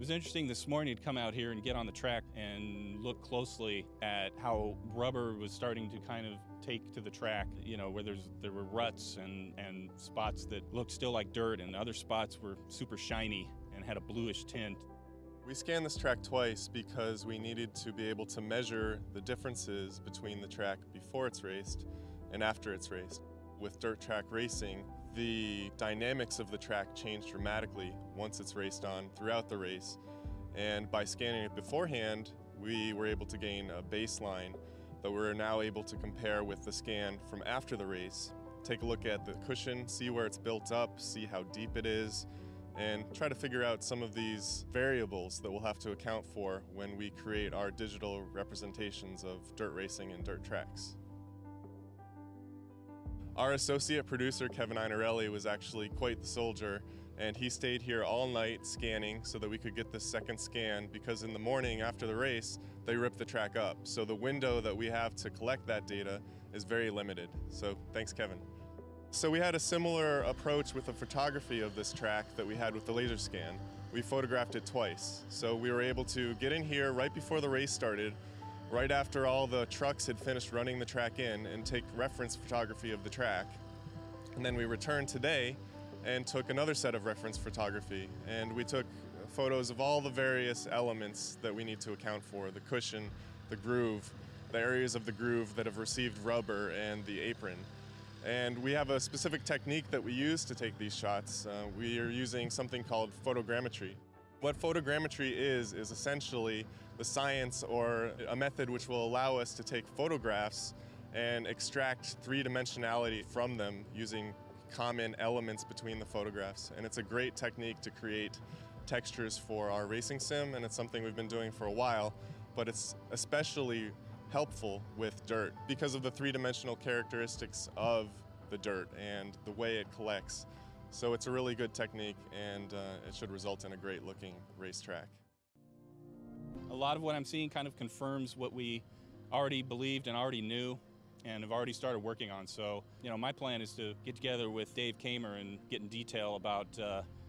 was interesting this morning to come out here and get on the track and look closely at how rubber was starting to kind of take to the track, you know, where there were ruts and spots that looked still like dirt, and other spots were super shiny and had a bluish tint. We scanned this track twice because we needed to be able to measure the differences between the track before it's raced and after it's raced. With dirt track racing, the dynamics of the track change dramatically once it's raced on throughout the race. And by scanning it beforehand, we were able to gain a baseline that we're now able to compare with the scan from after the race. Take a look at the cushion, see where it's built up, see how deep it is, and try to figure out some of these variables that we'll have to account for when we create our digital representations of dirt racing and dirt tracks. Our associate producer, Kevin Einarelli, was actually quite the soldier, and he stayed here all night scanning so that we could get this second scan, because in the morning after the race, they ripped the track up. So the window that we have to collect that data is very limited. So thanks, Kevin. So we had a similar approach with the photography of this track that we had with the laser scan. We photographed it twice. So we were able to get in here right before the race started, right after all the trucks had finished running the track in, and take reference photography of the track. And then we returned today and took another set of reference photography, and we took photos of all the various elements that we need to account for: the cushion, the groove, the areas of the groove that have received rubber, and the apron. And we have a specific technique that we use to take these shots. We are using something called photogrammetry. What photogrammetry is essentially the science or a method which will allow us to take photographs and extract three-dimensionality from them using common elements between the photographs. And it's a great technique to create textures for our racing sim, and it's something we've been doing for a while, but it's especially helpful with dirt because of the three-dimensional characteristics of the dirt and the way it collects. So it's a really good technique, and it should result in a great looking racetrack. A lot of what I'm seeing kind of confirms what we already believed and already knew and have already started working on. So, you know, my plan is to get together with Dave Kamer and get in detail about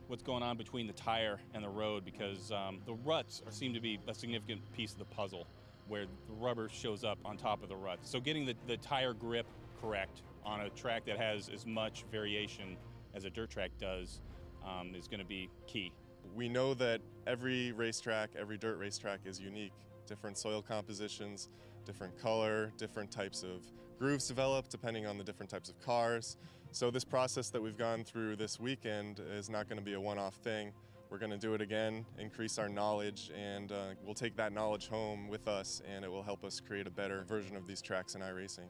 what's going on between the tire and the road, because the ruts seem to be a significant piece of the puzzle, where the rubber shows up on top of the rut. So getting the tire grip correct on a track that has as much variation as a dirt track does is going to be key. We know that every racetrack, every dirt racetrack is unique. Different soil compositions, different color, different types of grooves developed depending on the different types of cars. So this process that we've gone through this weekend is not going to be a one-off thing. We're going to do it again, increase our knowledge, and we'll take that knowledge home with us, and it will help us create a better version of these tracks in iRacing.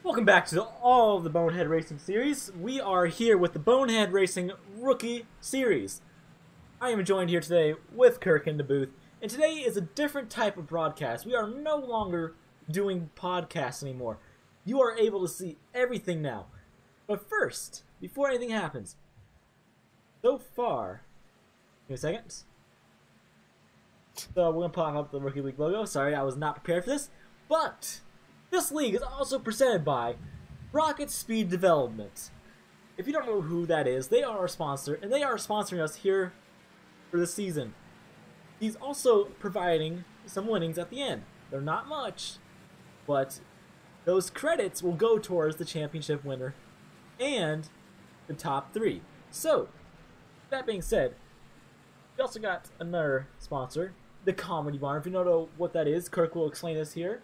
Welcome back to all of the Bonehead Racing series. We are here with the Bonehead Racing Rookie Series. I am joined here today with Kirk in the booth, and today is a different type of broadcast. We are no longer doing podcasts anymore. You are able to see everything now. But first, before anything happens, so far, give me a second. So we're going to pop up the Rookie League logo. Sorry, I was not prepared for this, but this league is also presented by Rocket Speed Development. If you don't know who that is, they are our sponsor, and they are sponsoring us here for this season. He's also providing some winnings at the end. They're not much, but those credits will go towards the championship winner and the top 3. So, that being said, we also got another sponsor, the Comedy Barn. If you don't know what that is, Kirk will explain this here.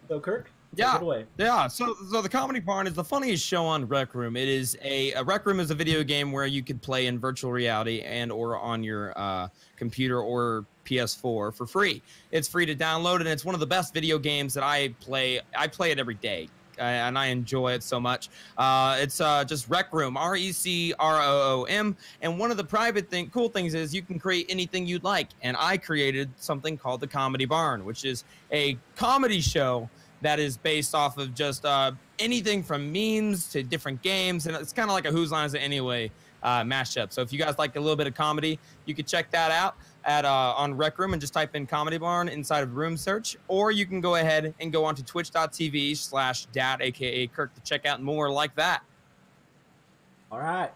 So, Kirk? Yeah. So the Comedy Barn is the funniest show on Rec Room. It is a Rec Room is a video game where you could play in virtual reality and or on your computer or PS4 for free. It's free to download, and it's one of the best video games that I play. I play it every day, and I enjoy it so much. It's just Rec Room, RECROOM, and one of the cool things is you can create anything you'd like. And I created something called the Comedy Barn, which is a comedy show that is based off of just anything from memes to different games, and it's kind of like a Whose Line Is It Anyway mashup. So if you guys like a little bit of comedy, you can check that out at on Rec Room and just type in Comedy Barn inside of Room Search, or you can go ahead and go onto twitch.tv/dad, aka Kirk, to check out more like that. All right.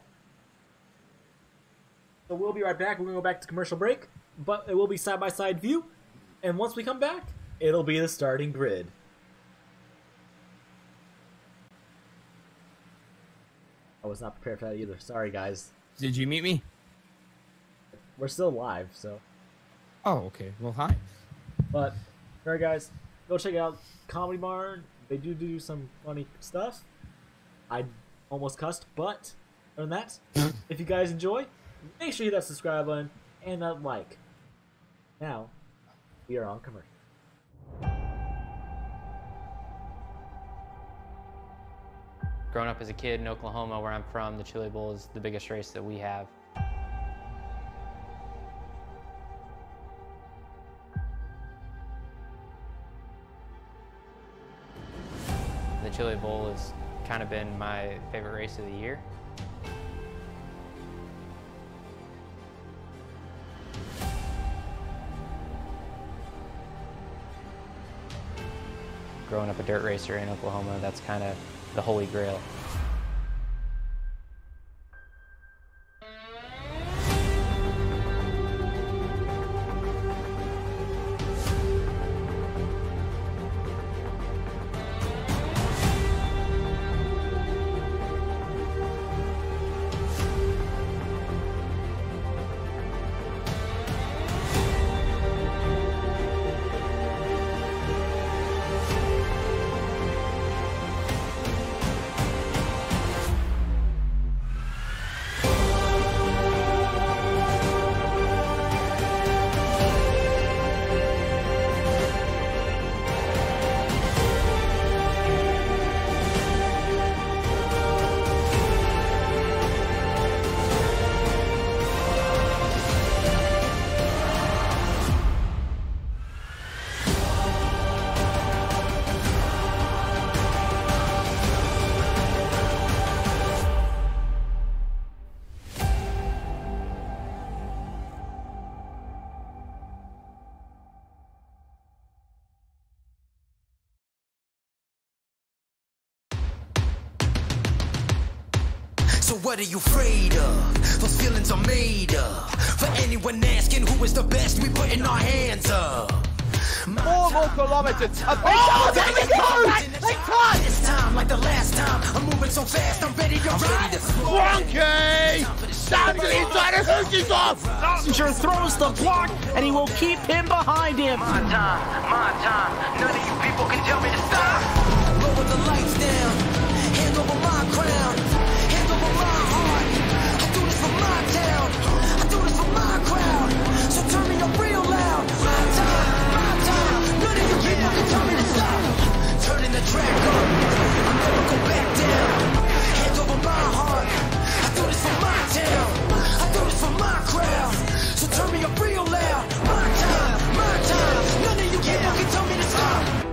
So we'll be right back. We're going to go back to commercial break, but it will be side-by-side view. And once we come back, it'll be the starting grid. I was not prepared for that either. Sorry, guys. Did you meet me? We're still live, so. Oh, okay. Well, hi. But, alright, guys, go check out Comedy Barn. They do some funny stuff. I almost cussed, but other than that, if you guys enjoy, make sure you hit that subscribe button and that like. Now, we are on commercial. Growing up as a kid in Oklahoma, where I'm from, the Chili Bowl is the biggest race that we have. The Chili Bowl has kind of been my favorite race of the year. Growing up a dirt racer in Oklahoma, that's kind of the holy grail. So what are you afraid of? Those feelings are made up. For anyone asking who is the best, we putting our hands up. 4 more kilometers. Oh, there we go! They caught! This time, like the last time, I'm moving so fast, I'm ready to ride. Wonky! Down to the inside of Hookie's off! Messenger throws the block, and he will keep him behind him. My time. None of you people can tell me to stop. Lower the lights down. Hand over my crown. Hand over my heart. I do this for my town. I do this for my crowd. So turn me up real loud. My time. None of you people can tell me to stop. Turning the track up. I'll never go back down. Hand over my heart. I do this for my town. I do this for my crowd. So turn me up real loud. My time. None of you people can tell me to stop.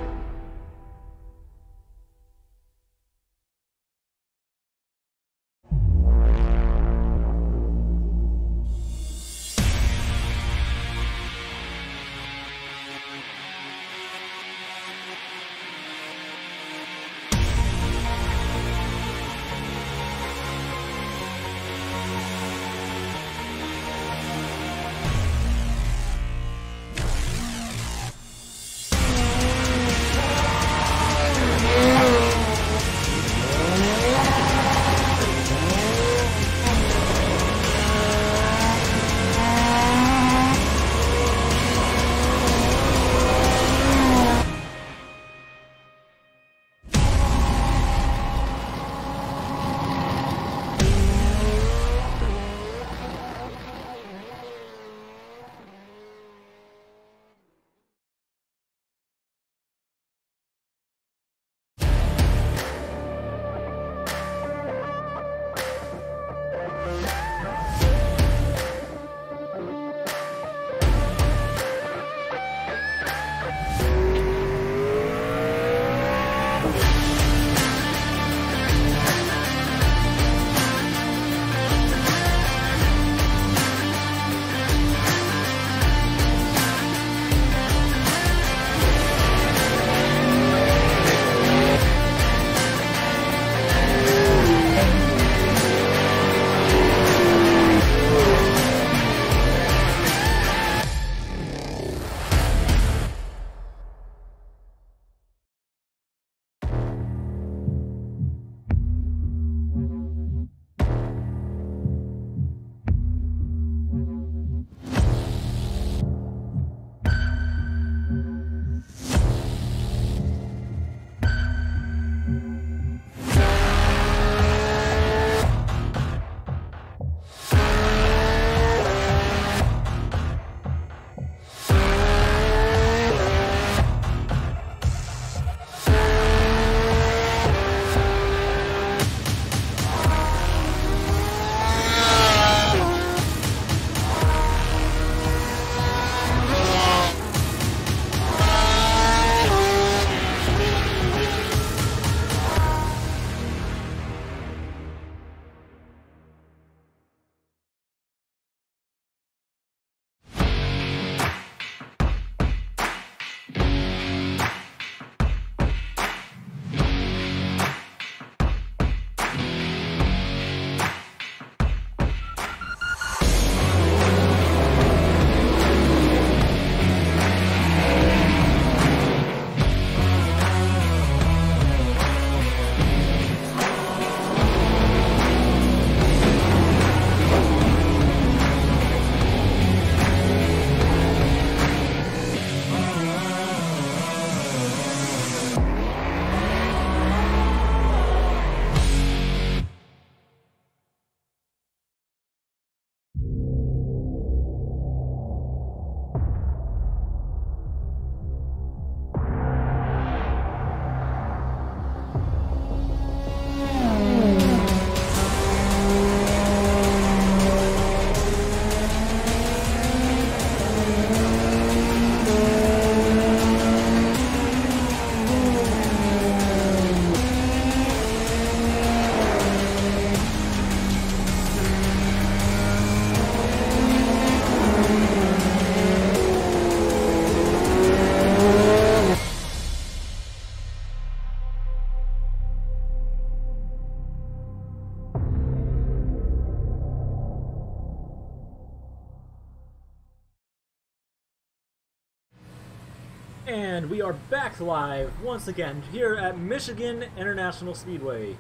And we are back live once again here at Michigan International Speedway.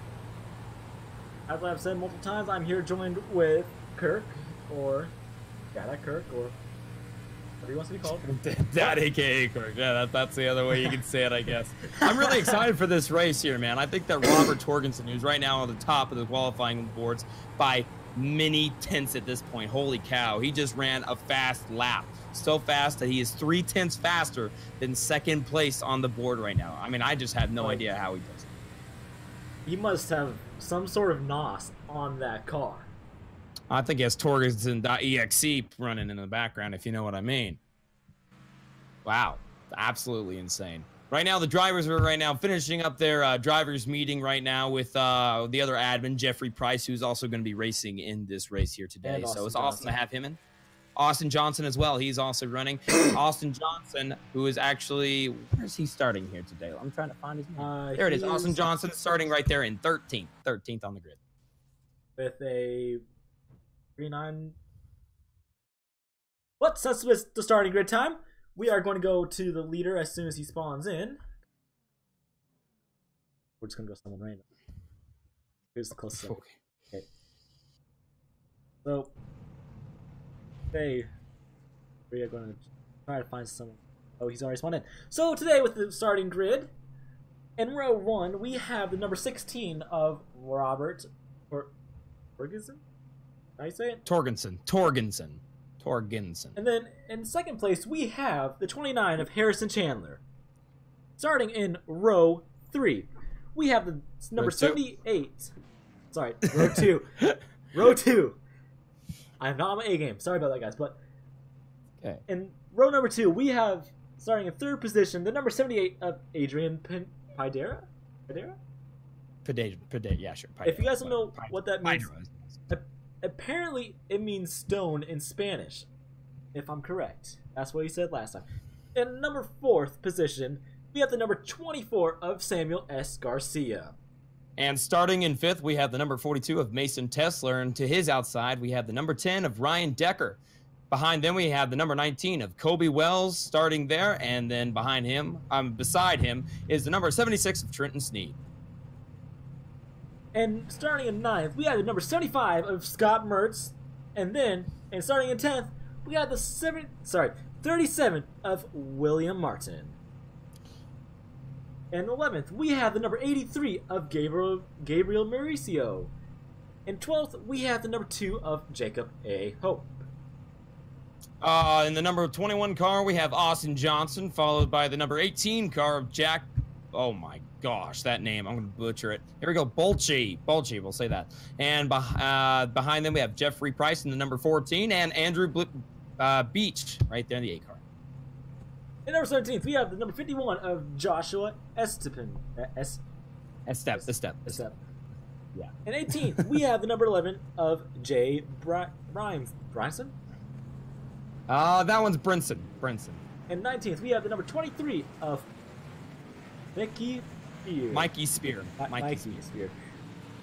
As I've said multiple times, I'm here joined with Kirk, or Dada Kirk, or whatever he wants to be called. Dad, aka Kirk. Yeah, that's the other way you can say it, I guess. I'm really excited for this race here, man. I think that Robert Torgensen, who's right now on the top of the qualifying boards by many tenths at this point. Holy cow, he just ran a fast lap. So fast that he is 3 tenths faster than second place on the board right now. I mean, I just have no idea how he does it. He must have some sort of NOS on that car. I think he has Torgensen.exe running in the background, if you know what I mean. Wow, absolutely insane. Right now, the drivers are finishing up their drivers meeting right now with the other admin, Jeffrey Price, who's also going to be racing in this race here today. So it's awesome to have him in. Austin Johnson as well. He's also running. Austin Johnson, who is actually, where's he starting here today? I'm trying to find his name. There it is. Austin Johnson starting right there in 13th on the grid. With a 3.9. But that's with the starting grid time. We are going to go to the leader as soon as he spawns in. We're just going to go someone random. Here's the closest second. Okay. So, today, we are going to try to find someone. Oh, he's already spawned in. So, today with the starting grid, in row 1, we have the number 16 of Robert Ferguson? How do you say it? Torgensen. And then in second place, we have the 29 of Harrison Chandler. Starting in row 3, we have the number 78. Sorry, row 2. Row 2. I'm not on my A game. Sorry about that, guys. But okay. In row number 2, we have, starting in third position, the number 78 of Adrian Pidera? Yeah, sure. Pidera. If you guys don't know what that means, apparently it means stone in Spanish, if I'm correct. That's what he said last time. In number 4th position, we have the number 24 of Samuel S. Garcia. And starting in 5th, we have the number 42 of Mason Tesler, and to his outside, we have the number 10 of Ryan Decker. Behind them, we have the number 19 of Kobe Wells starting there, and then behind him, beside him, is the number 76 of Trenton Sneed. And starting in 9th, we have the number 75 of Scott Mertz, and starting in 10th, we have the 37 of William Martin. And 11th, we have the number 83 of Gabriel Mauricio. In 12th, we have the number 2 of Jacob A. Hope. In the number 21 car, we have Austin Johnson, followed by the number 18 car of Jack. Oh my gosh, that name. I'm going to butcher it. Here we go. Bolche, we'll say that. And behind them, we have Jeffrey Price in the number 14 and Andrew Beach right there in the 8 car. In number 17th, we have the number 51 of Joshua Estep. Yeah. In 18th, we have the number 11 of Jay Bryson. That one's Brinson. In 19th, we have the number 23 of Mikey Spear. Mikey Spear.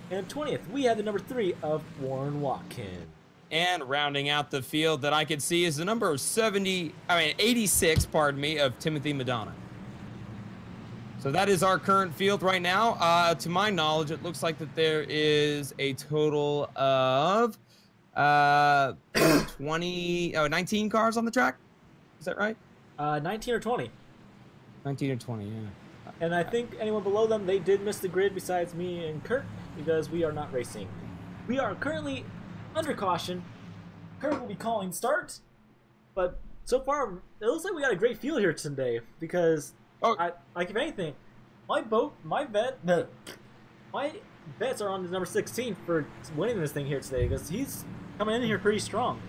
And 20th, we have the number 3 of Warren Watkins. And rounding out the field that I could see is the number 86, of Timothy Madonna. So that is our current field right now. To my knowledge, it looks like that there is a total of 19 cars on the track. Is that right? 19 or 20. 19 or 20, yeah. And I think anyone below them, they did miss the grid besides me and Kurt, because we are not racing. We are currently under caution. Kurt will be calling start, but so far, it looks like we got a great field here today, because, if anything, my bets are on the number 16 for winning this thing here today, because he's coming in here pretty strong.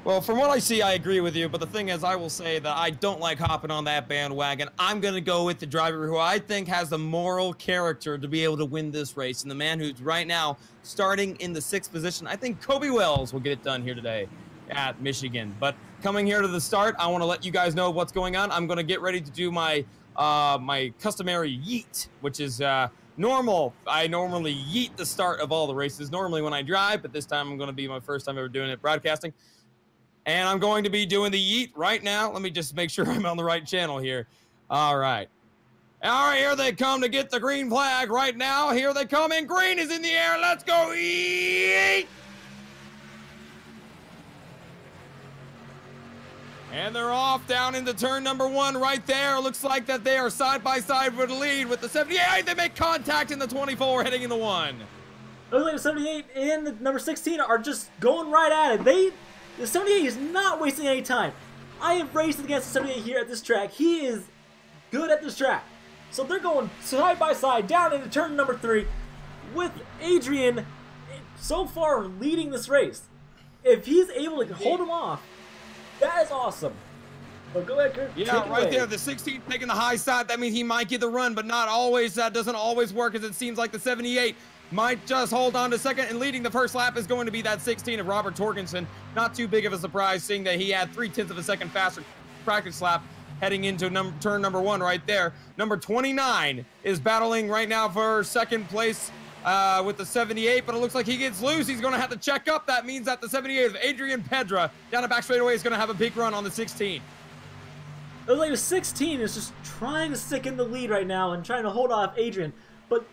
Well, from what I see, I agree with you, but the thing is, I will say that I don't like hopping on that bandwagon. I'm going to go with the driver who I think has the moral character to be able to win this race, and the man who's right now starting in the 6th position. I think Kobe Wells will get it done here today at Michigan. But coming here to the start, I want to let you guys know what's going on. I'm going to get ready to do my my customary yeet, which is normal. I normally yeet the start of all the races, normally when I drive, but this time I'm going to be my first time ever doing it broadcasting. And I'm going to be doing the yeet right now. Let me just make sure I'm on the right channel here. All right. All right, here they come to get the green flag right now. Here they come, and green is in the air. Let's go, yeet! And they're off down into turn number 1 right there. Looks like that they are side by side for the lead with the 78. They make contact in the 24 heading in the 1. Looks like the 78 and the number 16 are just going right at it. The 78 is not wasting any time. I have raced against the 78 here at this track. He is good at this track. So they're going side by side down into turn number 3 with Adrian so far leading this race. If he's able to hold him off, that is awesome. So go ahead, Kirk. Yeah, right there. The 16 taking the high side. That means he might get the run, but not always. That doesn't always work, as it seems like the 78 might just hold on to second, and leading the first lap is going to be that 16 of Robert Torgensen. Not too big of a surprise, seeing that he had 0.3 of a second faster practice lap heading into turn number 1 right there. Number 29 is battling right now for second place with the 78, but it looks like he gets loose. He's going to have to check up. That means that the 78 of Adrian Pedra down the back straightaway is going to have a big run on the 16. It looks like the 16 is just trying to stick in the lead right now and trying to hold off Adrian. But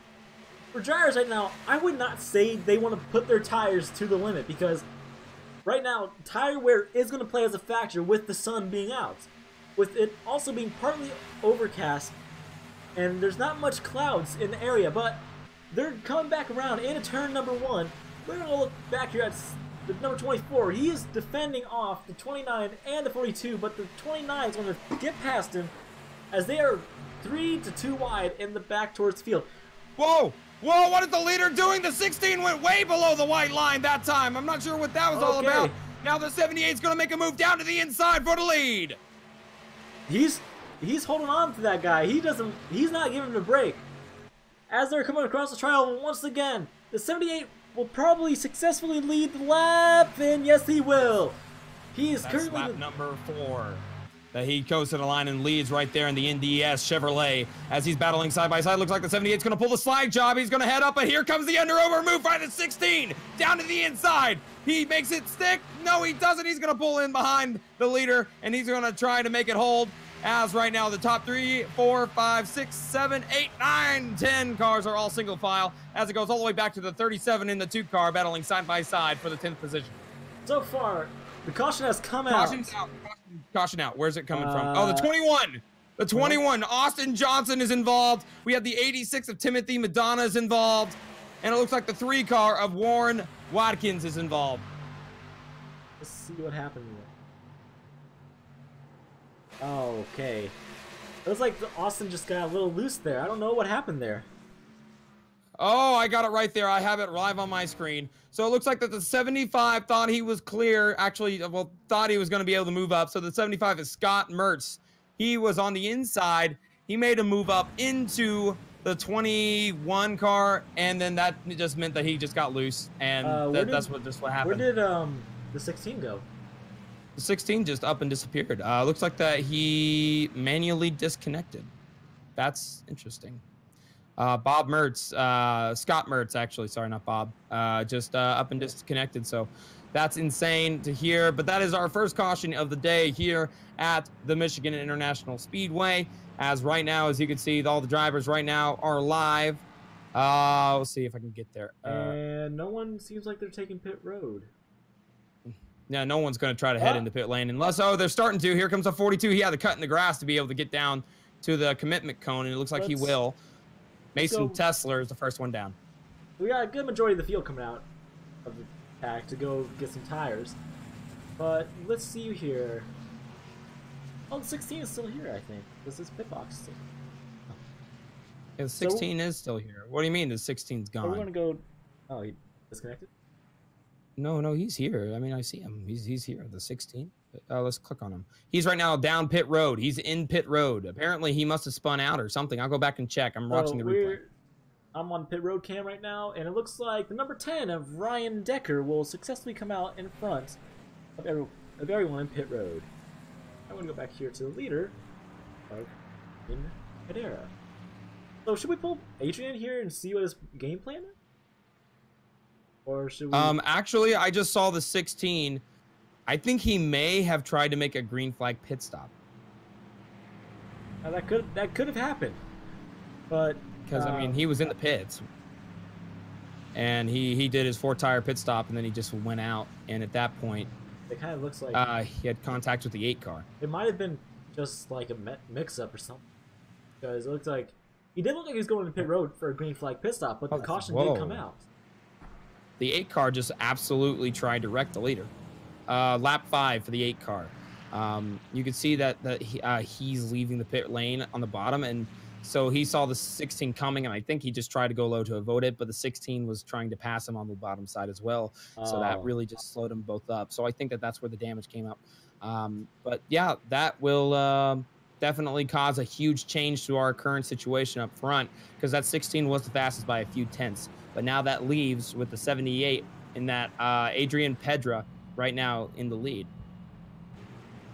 for drivers right now, I would not say they want to put their tires to the limit, because right now, tire wear is going to play as a factor with the sun being out. With it also being partly overcast, and there's not much clouds in the area, but they're coming back around into turn number 1. We're going to look back here at the number 24. He is defending off the 29 and the 42, but the 29 is going to get past him as they are 3 to 2 wide in the back towards the field. Whoa! Whoa, what is the leader doing? The 16 went way below the white line that time. I'm not sure what that was all about. Now the 78 is going to make a move down to the inside for the lead. He's holding on to that guy. He's not giving him a break. As they're coming across the trial once again, the 78 will probably successfully lead the lap, and yes, he will. He is currently lap number 4. That he goes to the line and leads right there in the NDS Chevrolet as he's battling side by side. Looks like the 78 is going to pull the slide job. He's going to head up, and here comes the under-over move by the 16 down to the inside. He makes it stick. No, he doesn't. He's going to pull in behind the leader, and he's going to try to make it hold. As right now, the top 3, 4, 5, 6, 7, 8, 9, 10 cars are all single file as it goes all the way back to the 37 in the 2 car battling side by side for the 10th position. So far, the caution has come out. Caution's out. Caution out. Where's it coming from? Oh, the 21. The 21. Austin Johnson is involved. We have the 86 of Timothy Madonna is involved. And it looks like the 3 car of Warren Watkins is involved. Let's see what happened here. Oh, okay. It looks like Austin just got a little loose there. I don't know what happened there. Oh, I got it right there. I have it live on my screen. So it looks like that the 75 thought he was clear. Actually, well, thought he was going to be able to move up. So the 75 is Scott Mertz. He was on the inside. He made a move up into the 21 car, and then that just meant that he just got loose, and that's what happened. Where did the 16 go? The 16 just up and disappeared. Looks like that he manually disconnected. That's interesting. Bob Mertz, Scott Mertz, actually, sorry, not Bob, just up and disconnected. So that's insane to hear. But that is our first caution of the day here at the Michigan International Speedway. As right now, as you can see, all the drivers right now are live. We'll see if I can get there. And no one seems like they're taking pit road. Yeah, no one's going to try to head into pit lane unless, oh, they're starting to. Here comes a 42. He had to cut in the grass to be able to get down to the commitment cone, and it looks like he will. Mason Tesler is the first one down. We got a good majority of the field coming out of the pack to go get some tires. But let's see here. Oh, the 16 is still here, I think. This is pit box still. Yeah, the 16 is still here. What do you mean the 16's gone? We're going to go... Oh, he disconnected? No, he's here. I mean, I see him. He's here, the 16. Let's click on him. He's right now down pit road. He's in pit road. Apparently, he must have spun out or something. I'll go back and check. I'm watching the replay. I'm on pit road cam right now, and it looks like the number 10 of Ryan Decker will successfully come out in front of everyone in pit road. I'm going to go back here to the leader of in Hedera. So should we pull Adrian here and see what his game plan is? Or should we... Actually, I just saw the 16 I think he may have tried to make a green flag pit stop. That could have happened, but because I mean he was in the pits, and he did his 4-tire pit stop, and then he just went out. And at that point, it kind of looks like he had contact with the 8 car. It might have been just like a mix-up or something, because it looked like he did look like he was going to pit road for a green flag pit stop, but the caution did come out. The 8 car just absolutely tried to wreck the leader. Lap 5 for the 8 car. You can see that he's leaving the pit lane on the bottom, and so he saw the 16 coming, and I think he just tried to go low to avoid it, but the 16 was trying to pass him on the bottom side as well. So that really just slowed them both up. So I think that's where the damage came up. But yeah, that will definitely cause a huge change to our current situation up front, because that 16 was the fastest by a few tenths. But now that leaves with the 78 in that Adrian Pedra right now in the lead.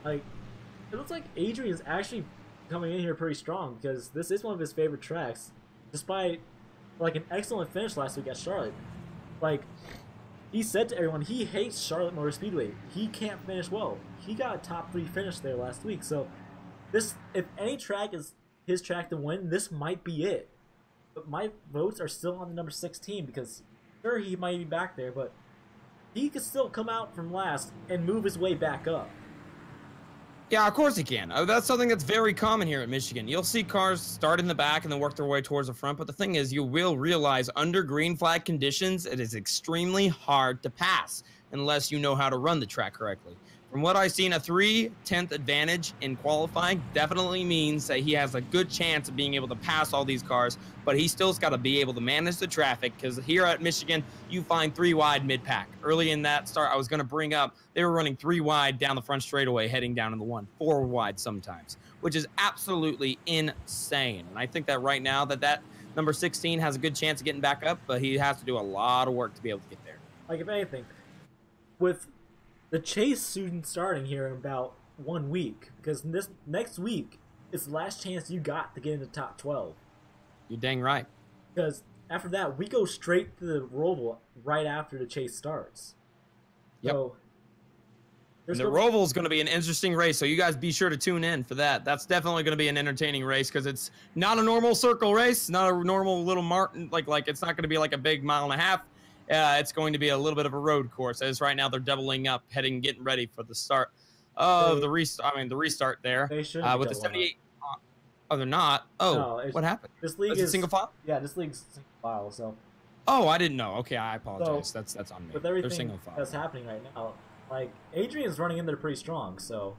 Like, it looks like Adrian's actually coming in here pretty strong, because this is one of his favorite tracks, despite like an excellent finish last week at Charlotte. Like, he said to everyone he hates Charlotte Motor Speedway. He can't finish well. He got a top 3 finish there last week. So this, if any track is his track to win, this might be it. But my votes are still on the number 16, because sure, he might be back there, but he could still come out from last and move his way back up. Yeah, of course he can. That's something that's very common here at Michigan. You'll see cars start in the back and then work their way towards the front, but the thing is, you will realize under green flag conditions, it is extremely hard to pass unless you know how to run the track correctly. From what I've seen, a 3/10 advantage in qualifying definitely means that he has a good chance of being able to pass all these cars, but he still's got to be able to manage the traffic, because here at Michigan, you find 3 wide mid-pack. Early in that start, I was going to bring up, they were running 3 wide down the front straightaway, heading down in the 1, 4 wide sometimes, which is absolutely insane. And I think that right now that number 16 has a good chance of getting back up, but he has to do a lot of work to be able to get there. Like, if anything, with the chase soon starting here in about 1 week, because this next week is the last chance you got to get in the top 12. You're dang right. Because after that, we go straight to the Roval right after the chase starts. Yep. So, and the Roval is going to be an interesting race, so you guys be sure to tune in for that. That's definitely going to be an entertaining race, because it's not a normal circle race, not a normal little Martin, like it's not going to be like a big 1.5 miles. It's going to be a little bit of a road course, as right now they're doubling up, getting ready for the start of the restart. I mean, the restart there with the 78. Oh, they're not. Oh, no, what happened? This league is single file. Yeah, this league's single file. So. Oh, I didn't know. Okay, I apologize. So, that's on me. With everything that's happening right now, like Adrian's running in there pretty strong. So.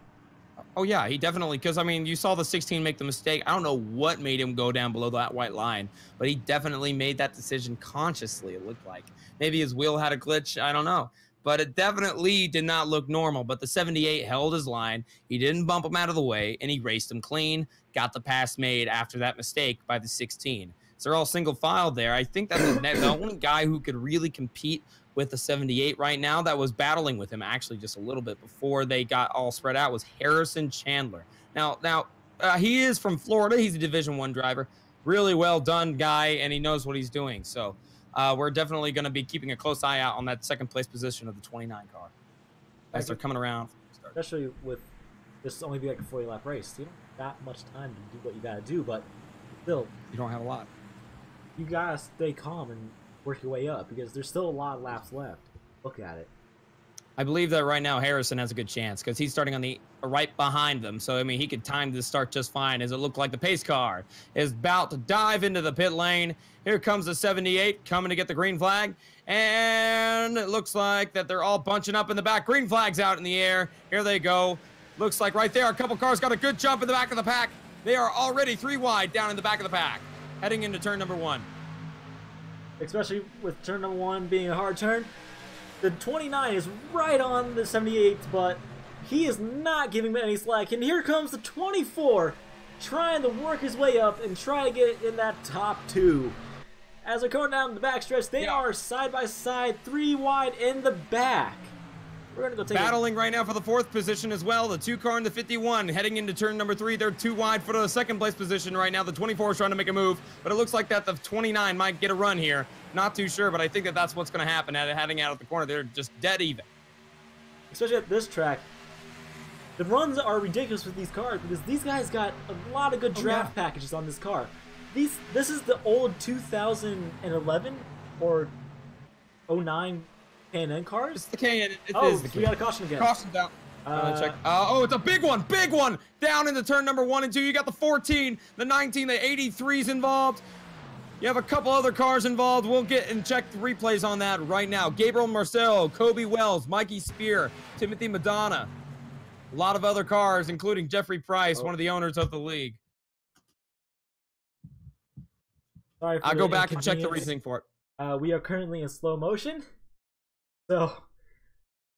Oh yeah, he definitely, because I mean, you saw the 16 make the mistake. I don't know what made him go down below that white line, but he definitely made that decision consciously, it looked like. Maybe his wheel had a glitch, I don't know. But it definitely did not look normal. But the 78 held his line. He didn't bump him out of the way, and he raced him clean, got the pass made after that mistake by the 16. So they're all single file there. I think that's the only guy who could really compete with the 78 right now that was battling with him actually just a little bit before they got all spread out was Harrison Chandler. Now he is from Florida. He's a Division I driver. Really well done guy, and he knows what he's doing. So we're definitely going to be keeping a close eye out on that second place position of the 29 car as they're coming around. Especially with this only be like a 40-lap race. You don't got much time to do what you got to do, but still. You don't have a lot. You got to stay calm and work your way up, because there's still a lot of laps left. Look at it. I believe that right now Harrison has a good chance, because he's starting on the right behind them. So, I mean, he could time the start just fine, as it looked like the pace car is about to dive into the pit lane. Here comes the 78 coming to get the green flag. And it looks like that they're all bunching up in the back. Green flag's out in the air. Here they go. Looks like right there, a couple cars got a good jump in the back of the pack. They are already 3 wide down in the back of the pack, heading into turn number 1. Especially with turn number 1 being a hard turn. The 29 is right on the 78, but he is not giving him any slack. And here comes the 24, trying to work his way up and try to get in that top 2. As they're going down the backstretch, they are side by side, 3 wide in the back. We're gonna go take battling right now for the 4th position as well. The 2 car in the 51 heading into turn number 3. They're 2 wide for the 2nd place position right now. The 24 is trying to make a move, but it looks like that the 29 might get a run here. Not too sure, but I think that that's what's going to happen heading out of the corner. They're just dead even. especially at this track, the runs are ridiculous with these cars because these guys got a lot of good draft packages on this car. This is the old 2011 or 09 K&N cars. It's the K&N. We got a caution again. Caution down. Check. Oh, it's a big one, down into turn number 1 and 2. You got the 14, the 19, the 83s involved. You have a couple other cars involved. We'll get and check the replays on that right now. Gabriel Marcel, Kobe Wells, Mikey Spear, Timothy Madonna. A lot of other cars, including Jeffrey Price, one of the owners of the league. Sorry for I'll go back and check the reasoning for it. We are currently in slow motion. So,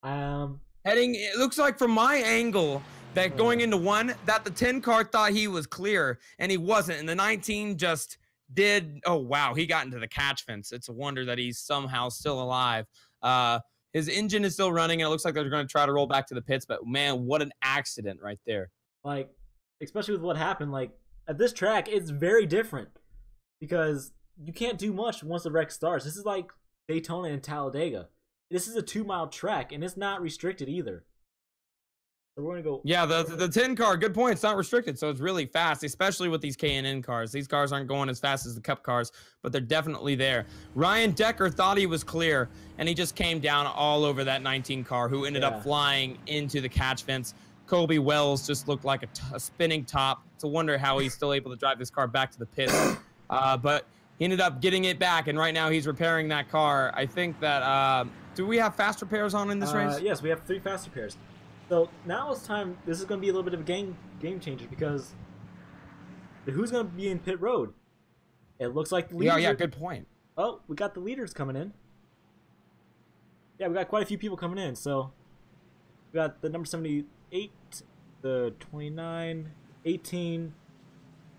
heading, it looks like from my angle that going into 1, that the 10 car thought he was clear, and he wasn't. And the 19 just did, oh wow, he got into the catch fence. It's a wonder that he's somehow still alive. His engine is still running, and it looks like they're going to try to roll back to the pits, but man, what an accident right there. Like, especially with what happened, like, at this track, it's very different, because you can't do much once the wreck starts. This is like Daytona and Talladega. This is a 2-mile track, and it's not restricted either. So we're going to go... Yeah, the 10 car, good point. It's not restricted, so it's really fast, especially with these K&N cars. These cars aren't going as fast as the Cup cars, but they're definitely there. Ryan Decker thought he was clear, and he just came down all over that 19 car, who ended up flying into the catch fence. Kobe Wells just looked like a spinning top. It's a wonder how he's still able to drive this car back to the pits. But he ended up getting it back, and right now he's repairing that car. I think that... do we have fast repairs on in this race? Yes, we have 3 fast repairs. So now it's time. This is going to be a little bit of a game changer because who's going to be in pit road? It looks like the leaders. Yeah, good point. Oh, we got the leaders coming in. Yeah, we got quite a few people coming in. So we got the number 78, the 29, 18,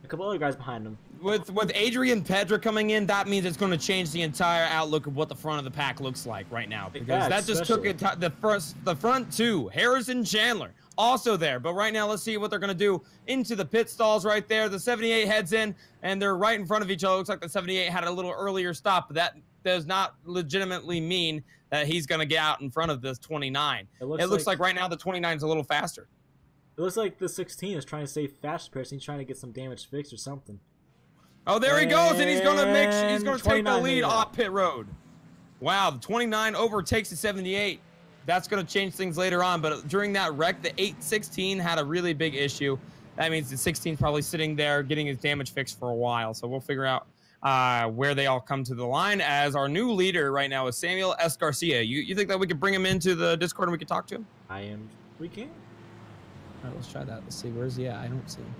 a couple other guys behind them. With Adrian Pedra coming in, that means it's going to change the entire outlook of what the front of the pack looks like right now. Because that just took it. The front 2, Harrison Chandler, also there. But right now, let's see what they're going to do into the pit stalls right there. The 78 heads in, and they're right in front of each other. Looks like the 78 had a little earlier stop, but that does not legitimately mean that he's going to get out in front of this 29. It looks like right now the 29 is a little faster. It looks like the 16 is trying to save fast repairs. He's trying to get some damage fixed or something. Oh, there he goes, and he's gonna take the lead off pit road. Wow, the 29 overtakes the 78. That's gonna change things later on, but during that wreck, the 816 had a really big issue. That means the 16 is probably sitting there getting his damage fixed for a while. So we'll figure out where they all come to the line. As our new leader right now is Samuel S. Garcia. You think that we could bring him into the Discord and we could talk to him? We can. All right, let's try that. Let's see. Where's he at? I don't see him.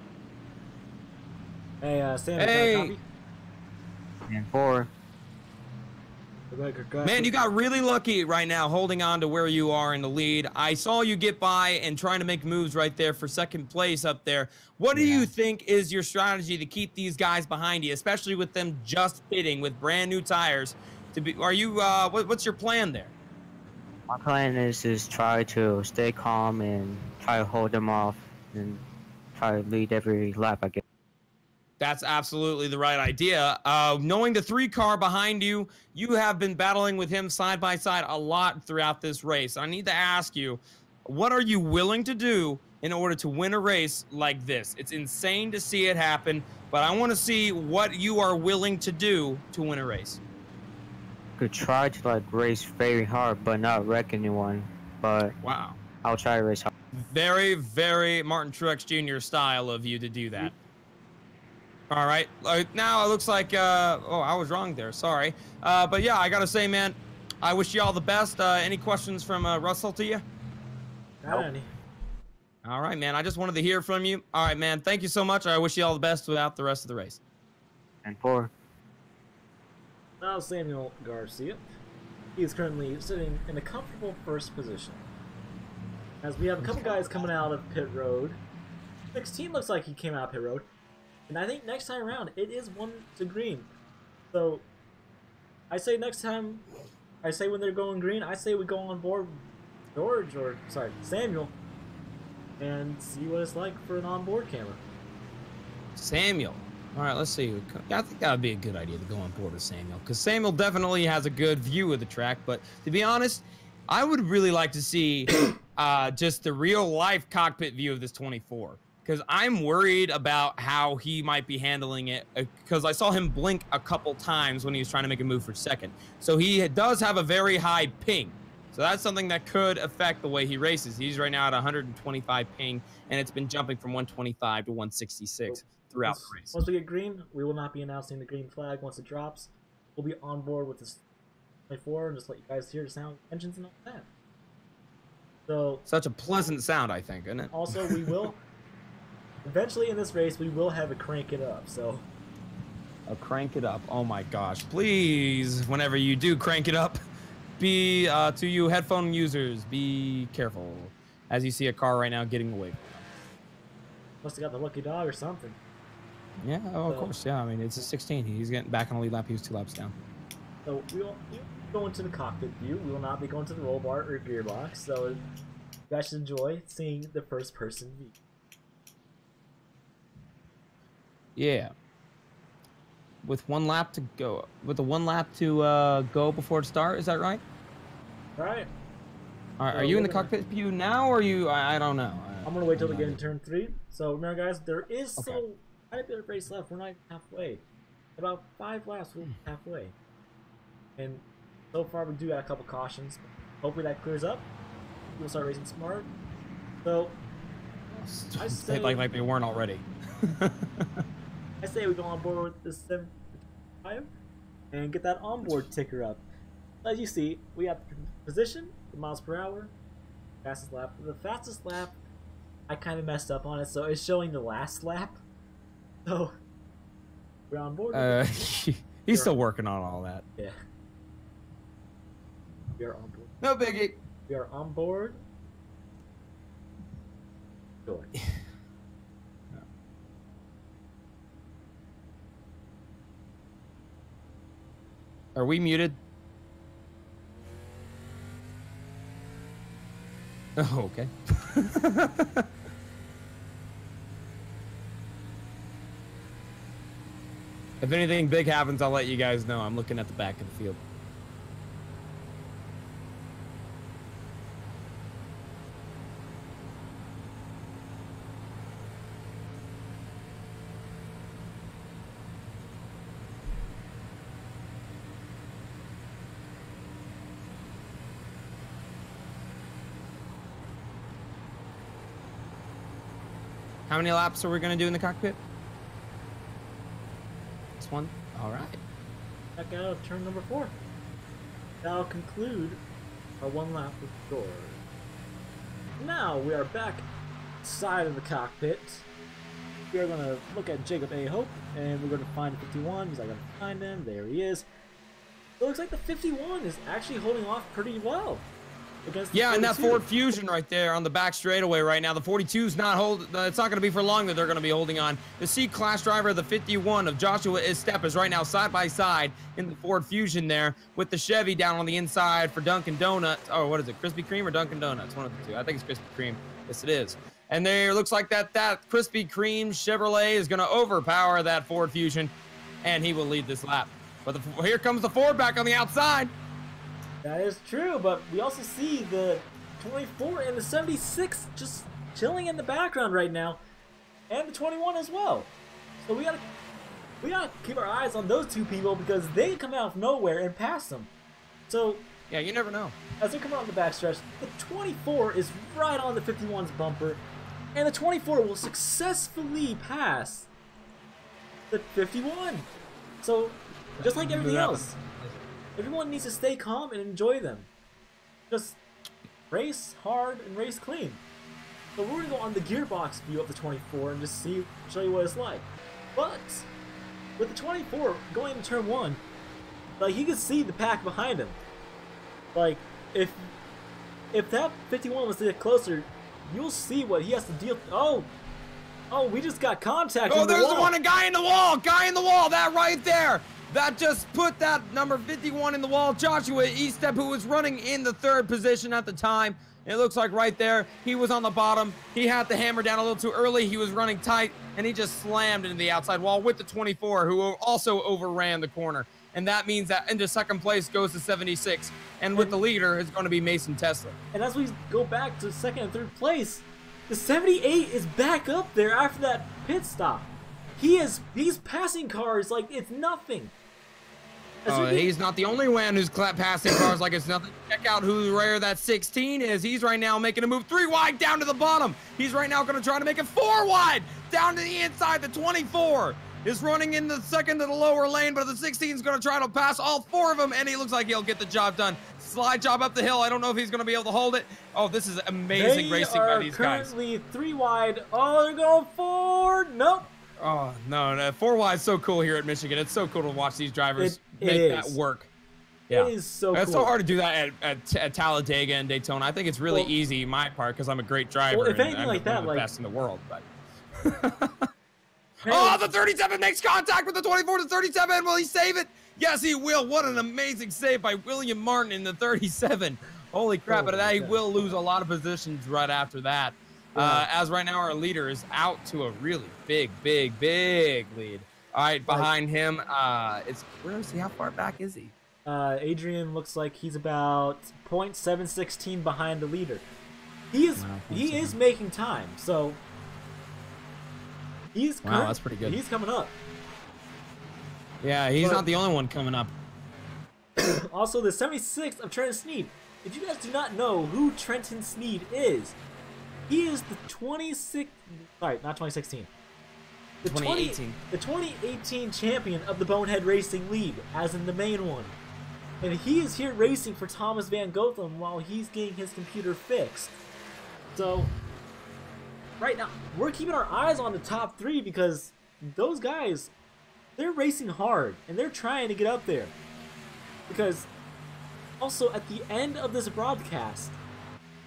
Hey, Sam, hey. And 4. Man, you got really lucky right now holding on to where you are in the lead. I saw you get by and trying to make moves right there for second place up there. What do you think is your strategy to keep these guys behind you, especially with them just pitting with brand new tires? Are you what's your plan there? My plan is just try to stay calm and try to hold them off and try to lead every lap, I guess. That's absolutely the right idea. Knowing the 3 car behind you, you have been battling with him side by side a lot throughout this race. I need to ask you, what are you willing to do in order to win a race like this? It's insane to see it happen, but I want to see what you are willing to do to win a race. Could try to race very hard, but not wreck anyone. But wow, I'll try to race hard. Very, very Martin Truex Jr. style of you to do that. All right, now it looks like, oh, I was wrong there, sorry. But yeah, I gotta say, man, I wish you all the best. Any questions from Russell to you? Not any. All right, man, I just wanted to hear from you. All right, man, thank you so much. I wish you all the best throughout the rest of the race. And 4. Now Samuel Garcia. He is currently sitting in a comfortable first position. As we have a couple guys coming out of pit road. 16 looks like he came out of pit road. And I think next time around, it is 1 to green. So, I say next time, I say when they're going green, I say we go on board Samuel, and see what it's like for an onboard camera. Samuel. All right, let's see. I think that would be a good idea to go on board with Samuel, because Samuel definitely has a good view of the track. But to be honest, I would really like to see just the real life cockpit view of this 24. Because I'm worried about how he might be handling it, because I saw him blink a couple times when he was trying to make a move for second. So he does have a very high ping. So that's something that could affect the way he races. He's right now at 125 ping, and it's been jumping from 125 to 166 throughout the race. Once we get green, we will not be announcing the green flag once it drops. We'll be on board with this 24 and just let you guys hear the sound, engines, and all that. So such a pleasant sound, I think, isn't it? Also, we will... Eventually in this race, we will have a crank it up, so... A crank it up. Oh my gosh. Please, whenever you do crank it up, be, to you headphone users, be careful. As you see a car right now getting away. Must have got the lucky dog or something. Yeah, of course, yeah. I mean, it's a 16. He's getting back on the lead lap. He was 2 laps down. So we will go into the cockpit view. We will not be going to the roll bar or gearbox, so you guys should enjoy seeing the first person view. Yeah. With 1 lap to go. With the 1 lap to go before it starts, is that right? All right. Are you in the cockpit view now, or are you? I don't know. I'm gonna wait till we get in turn 3. So remember, guys, there is still quite a bit of race left. We're not halfway. About 5 laps, we'll be halfway. And so far, we do got a couple cautions. Hopefully that clears up. We'll start racing smart. So I say like they weren't already. I say we go on board with this 75 and get that onboard ticker up. As you see, we have the position, the miles per hour, fastest lap. The fastest lap, I kind of messed up on it, so it's showing the last lap. So we're on board. He's still working on all that. Yeah. We are on board. No biggie. We are on board. Joy. Are we muted? Oh, okay. If anything big happens, I'll let you guys know. I'm looking at the back of the field. How many laps are we going to do in the cockpit? This one? All right. Back out of turn number 4. That'll conclude our 1 lap with George. Now we are back side of the cockpit. We are going to look at Jacob A. Hope, and we're going to find 51. He's not going to find him. There he is. It looks like the 51 is actually holding off pretty well. Yeah, and that Ford Fusion right there on the back straightaway right now. The 42's not holding. It's not going to be for long that they're going to be holding on. The C-Class driver, the 51 of Joshua Estep, is right now side by side in the Ford Fusion there with the Chevy down on the inside for Dunkin' Donuts. Oh, what is it? Krispy Kreme or Dunkin' Donuts? One of the two. I think it's Krispy Kreme. Yes, it is. And there looks like that Krispy Kreme Chevrolet is going to overpower that Ford Fusion, and he will lead this lap. But here comes the Ford back on the outside. That is true, but we also see the 24 and the 76 just chilling in the background right now, and the 21 as well. So we gotta keep our eyes on those 2 people because they can come out of nowhere and pass them. So yeah, you never know. As they come out on the backstretch, the 24 is right on the 51's bumper, and the 24 will successfully pass the 51. So just like everything else. Everyone needs to stay calm and enjoy them. Just race hard and race clean. So we're going to go on the gearbox view of the 24 and just show you what it's like. But with the 24 going into turn 1, like you can see the pack behind him. Like if that 51 was to get closer, you'll see what he has to deal with. Oh, we just got contact. Oh, there's the one, a guy in the wall. That right there. That just put that number 51 in the wall. Joshua Estep, who was running in the 3rd position at the time. It looks like right there, he was on the bottom. He had the hammer down a little too early. He was running tight, and he just slammed into the outside wall with the 24, who also overran the corner. and that means that into second place goes to 76. And with the leader, it's going to be Mason Tesla. And as we go back to second and third place, the 78 is back up there after that pit stop. He's passing cars like it's nothing. He's not the only one who's passing cars like it's nothing. Check out who rare that 16 is. He's right now making a move 3 wide down to the bottom. He's right now going to try to make it 4 wide down to the inside. The 24 is running in the second to the lower lane, but the 16 is going to try to pass all 4 of them, and he looks like he'll get the job done. Slide job up the hill. I don't know if he's going to be able to hold it. Oh, this is amazing racing by these guys. Currently 3 wide. Oh, they're going 4. Nope. Oh, no, 4 wide is so cool here at Michigan. It's so cool to watch these drivers make that work. Yeah. It is so cool. It's so hard to do that at Talladega and Daytona. I think it's really easy, my part, because I'm a great driver. Well, if and anything I'm like that, one of the best in the world. But oh, the 37 makes contact with the 24 to 37. Will he save it? Yes, he will. What an amazing save by William Martin in the 37. Holy crap! But he will lose a lot of positions right after that. As right now our leader is out to a really big lead. All right, behind him, where is he? How far back is he? Adrian looks like he's about 0.716 behind the leader. He is making time, so that's pretty good. He's coming up. Yeah, he's not the only one coming up. Also, the 76th of Trenton Sneed. If you guys do not know who Trenton Sneed is, he is the 26th. Sorry, not 2016. The 2018. The 2018 champion of the Bonehead Racing League, as in the main one. And he is here racing for Thomas Van Gotham while he's getting his computer fixed. So, right now, we're keeping our eyes on the top 3 because those guys, they're racing hard and they're trying to get up there. Because, also, at the end of this broadcast,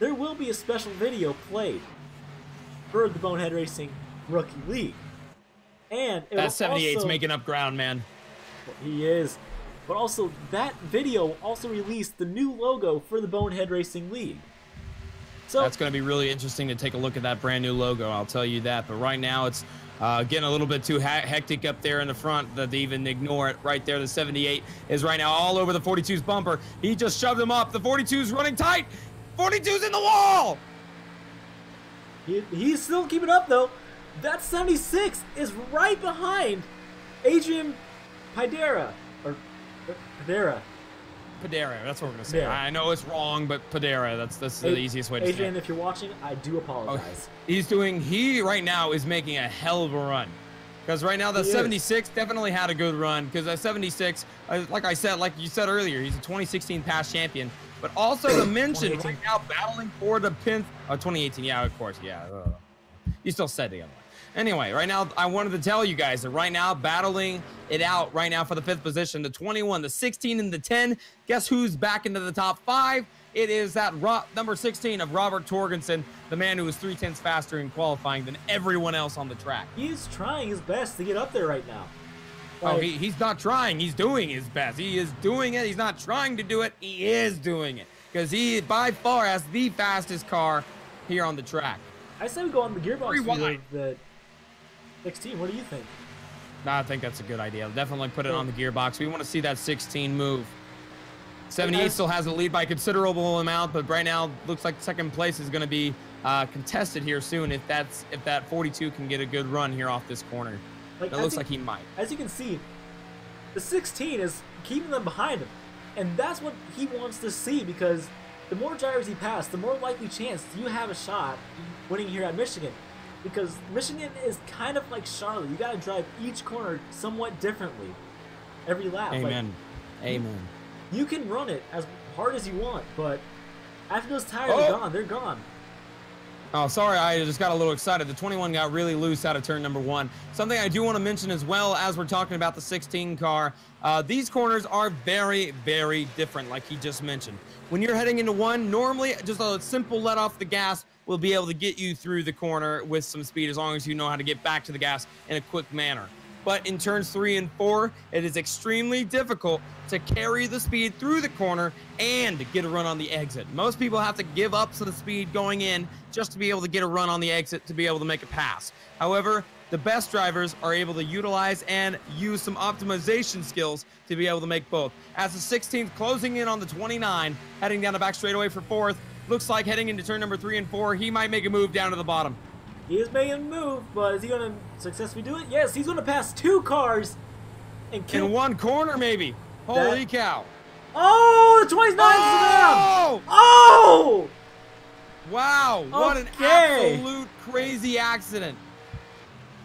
there will be a special video played for the Bonehead Racing Rookie League. And that 78's making up ground, man. He is. But also, that video also released the new logo for the Bonehead Racing League. So that's going to be really interesting to take a look at that brand new logo, I'll tell you that. But right now, it's getting a little bit too hectic up there in the front that they even ignore it. Right there, the 78 is right now all over the 42's bumper. He just shoved him up. The 42's running tight. 42's in the wall. He's still keeping up, though. That 76 is right behind Adrian Padera. Or Padera. Padera, that's what we're going to say. Yeah. I know it's wrong, but Padera, that's the easiest way to say it. Adrian, if you're watching, I do apologize. He right now is making a hell of a run. Because right now, the 76 definitely had a good run. Because that 76, like you said earlier, he's a 2016 past champion. But also to mention, right now battling for the 2018, yeah, of course, yeah. You still said the other one. Anyway, right now, I wanted to tell you guys that right now, battling it out right now for the 5th position, the 21, the 16, and the 10. Guess who's back into the top 5? It is that number 16 of Robert Torgensen, the man who was 3/10 faster in qualifying than everyone else on the track. He's trying his best to get up there right now. Oh, he's not trying. He's doing his best. He is doing it. He's not trying to do it. He is doing it. Because he, by far, has the fastest car here on the track. I say we go on the gearbox for the 16. What do you think? No, I think that's a good idea. Definitely put it on the gearbox. We want to see that 16 move. 78 still has the lead by a considerable amount, but right now looks like second place is going to be contested here soon if that 42 can get a good run here off this corner. It looks like he might. As you can see, the 16 is keeping them behind him, and that's what he wants to see because the more drivers he passes, the more likely chance you have a shot winning here at Michigan. Because Michigan is kind of like Charlotte. You got to drive each corner somewhat differently every lap. Amen. Amen. You can run it as hard as you want, but after those tires are gone, they're gone. Oh, sorry, I just got a little excited. The 21 got really loose out of turn number 1. Something I do want to mention as well as we're talking about the 16 car, these corners are very, very different, like he just mentioned. When you're heading into 1, normally just a simple let off the gas will be able to get you through the corner with some speed as long as you know how to get back to the gas in a quick manner. But in turns 3 and 4, it is extremely difficult to carry the speed through the corner and get a run on the exit. Most people have to give up some speed going in just to be able to get a run on the exit to be able to make a pass. However, the best drivers are able to utilize and use some optimization skills to be able to make both. As the 16th closing in on the 29, heading down the back straightaway for 4th. Looks like heading into turn number 3 and 4, he might make a move down to the bottom. He is making a move, but is he going to successfully do it? Yes, he's going to pass 2 cars and kill. In one corner, maybe. Holy cow. Oh, the 29's oh! down. Oh! Wow, what an absolute crazy accident.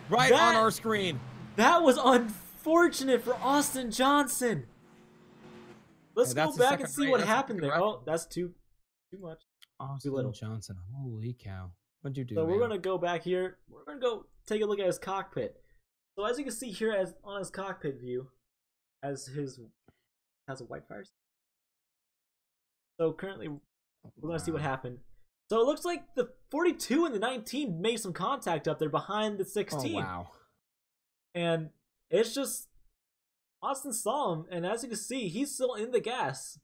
Right on our screen. That was unfortunate for Austin Johnson. Let's go back and see what happened there. Oh, that's too much. Austin Johnson, holy cow. What'd you do, So we're going to go back here. We're going to go take a look at his cockpit. So as you can see here on his cockpit view, has a white fire. So currently, we're going to see what happened. So it looks like the 42 and the 19 made some contact up there behind the 16. Oh, wow. And it's just, Austin saw him, and as you can see, he's still in the gas.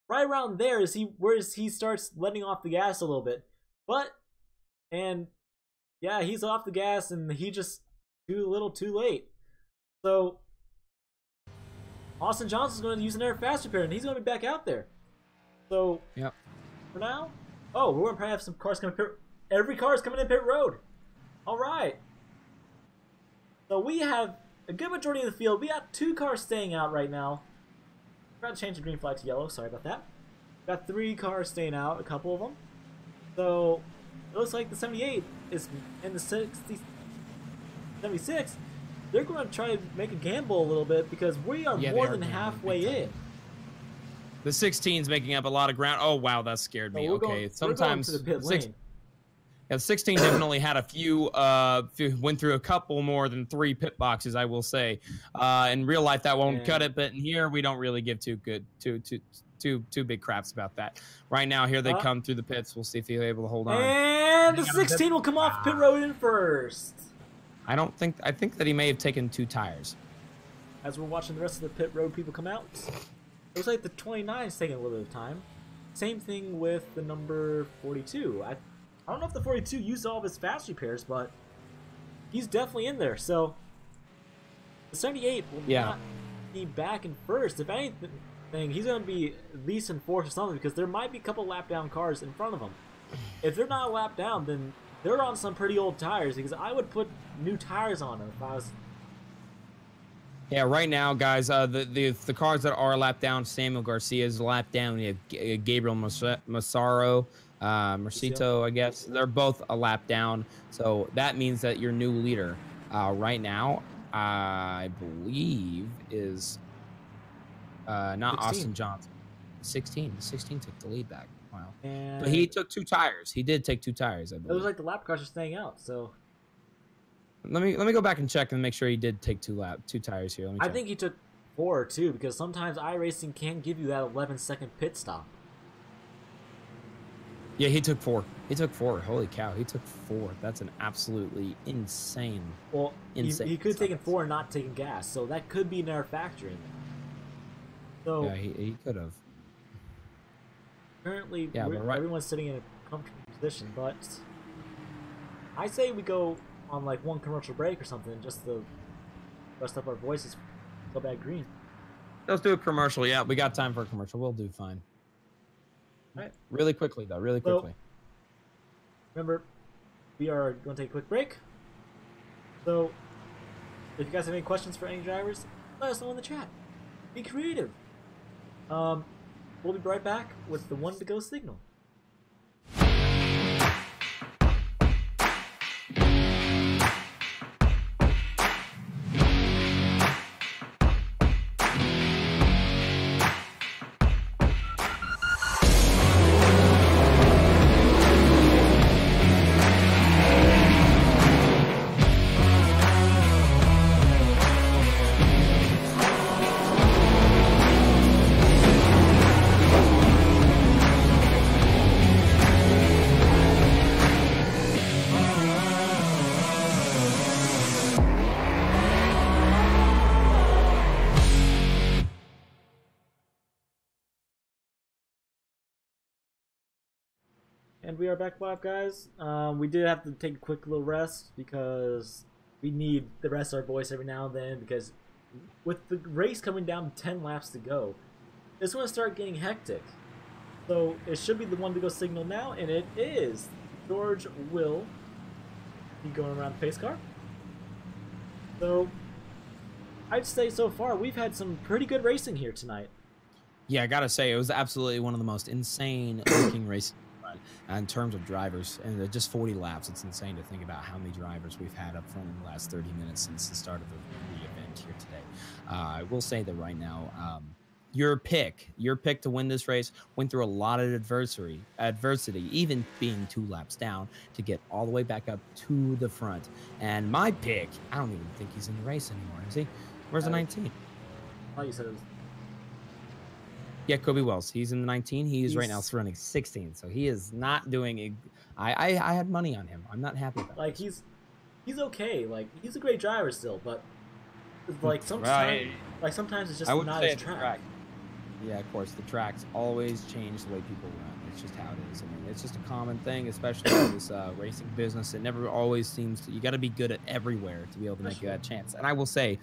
Right around there is where he starts letting off the gas a little bit. And yeah, he's off the gas, and he just too little too late. So Austin Johnson's going to use an air fast repair, and he's going to be back out there. So yep. For now, we're going to probably have some cars coming. Every car is coming in pit road. All right. So we have a good majority of the field. We got 2 cars staying out right now. Forgot to change the green flag to yellow. Sorry about that. Got 3 cars staying out. A couple of them. So it looks like the 78 is in the 76. They're going to try to make a gamble a little bit because we are more than halfway in. The 16's making up a lot of ground. Oh, wow, that scared me. Okay, sometimes we're going to the pit lane. Yeah, 16 definitely had a few, went through a couple more than 3 pit boxes, I will say. In real life, that won't cut it, but in here, we don't really give too big craps about that. Right now, here they come through the pits. We'll see if they're able to hold on. And the 16 will come off pit road in first. I think that he may have taken 2 tires. As we're watching the rest of the pit road people come out, it looks like the 29 is taking a little bit of time. Same thing with the number 42. I don't know if the 42 used all of his fast repairs, but he's definitely in there. So the 78 will not be back in first. If anything, he's going to be at least in fourth or something because there might be a couple lap down cars in front of him. If they're not a lap down, then they're on some pretty old tires because I would put new tires on them if I was. Yeah, right now, guys, the cars that are lap down, Samuel Garcia's lap down. We have Gabriel Massaro. Mercito, I guess. They're both a lap down. So that means that your new leader right now, I believe, is not 16. Austin Johnson. 16. 16 took the lead back. Wow. But he took 2 tires. He did take 2 tires, I believe. It was like the lap cars are staying out, so. Let me go back and check and make sure he did take 2 tires here. Let me check. I think he took 4 too, because sometimes iRacing can give you that 11-second pit stop. Yeah, he took 4. He took 4. Holy cow, he took 4. That's an absolutely insane. Well, he could have taken 4 and not taken gas, so that could be an error factor in there. So yeah, he could have. Currently, everyone's sitting in a comfortable position, but I say we go on like 1 commercial break or something, just to rest up our voices. Go back green. Let's do a commercial. Yeah, we got time for a commercial. We'll do fine. All right. Really quickly, though. Really quickly. So, remember, we are going to take a quick break. So, if you guys have any questions for any drivers, let us know in the chat. Be creative. We'll be right back with the 1 to go signal. And we are back live, guys. We did have to take a quick little rest because we need the rest of our voice every now and then, because with the race coming down to 10 laps to go, it's going to start getting hectic. So it should be the one to go signal now, and it is. George will be going around the pace car. So I'd say so far we've had some pretty good racing here tonight. Yeah, I gotta say it was absolutely one of the most insane looking races in terms of drivers, and just 40 laps. It's insane to think about how many drivers we've had up front in the last 30 minutes since the start of the event here today. I will say that right now, your pick to win this race went through a lot of adversity, even being 2 laps down to get all the way back up to the front. And my pick, I don't even think he's in the race anymore, is he? Where's the 19? Oh, you said it was... Yeah, Kobe Wells. He's in the 19. He's right now running 16, so he is not doing. I had money on him. I'm not happy about. Like he's okay. Like he's a great driver still, but like sometimes it's just not his track. Yeah, of course, the tracks always change the way people run. It's just how it is. I mean, it's just a common thing, especially in this racing business. It never always seems to. You got to be good at everywhere to be able to make that chance. And I will say,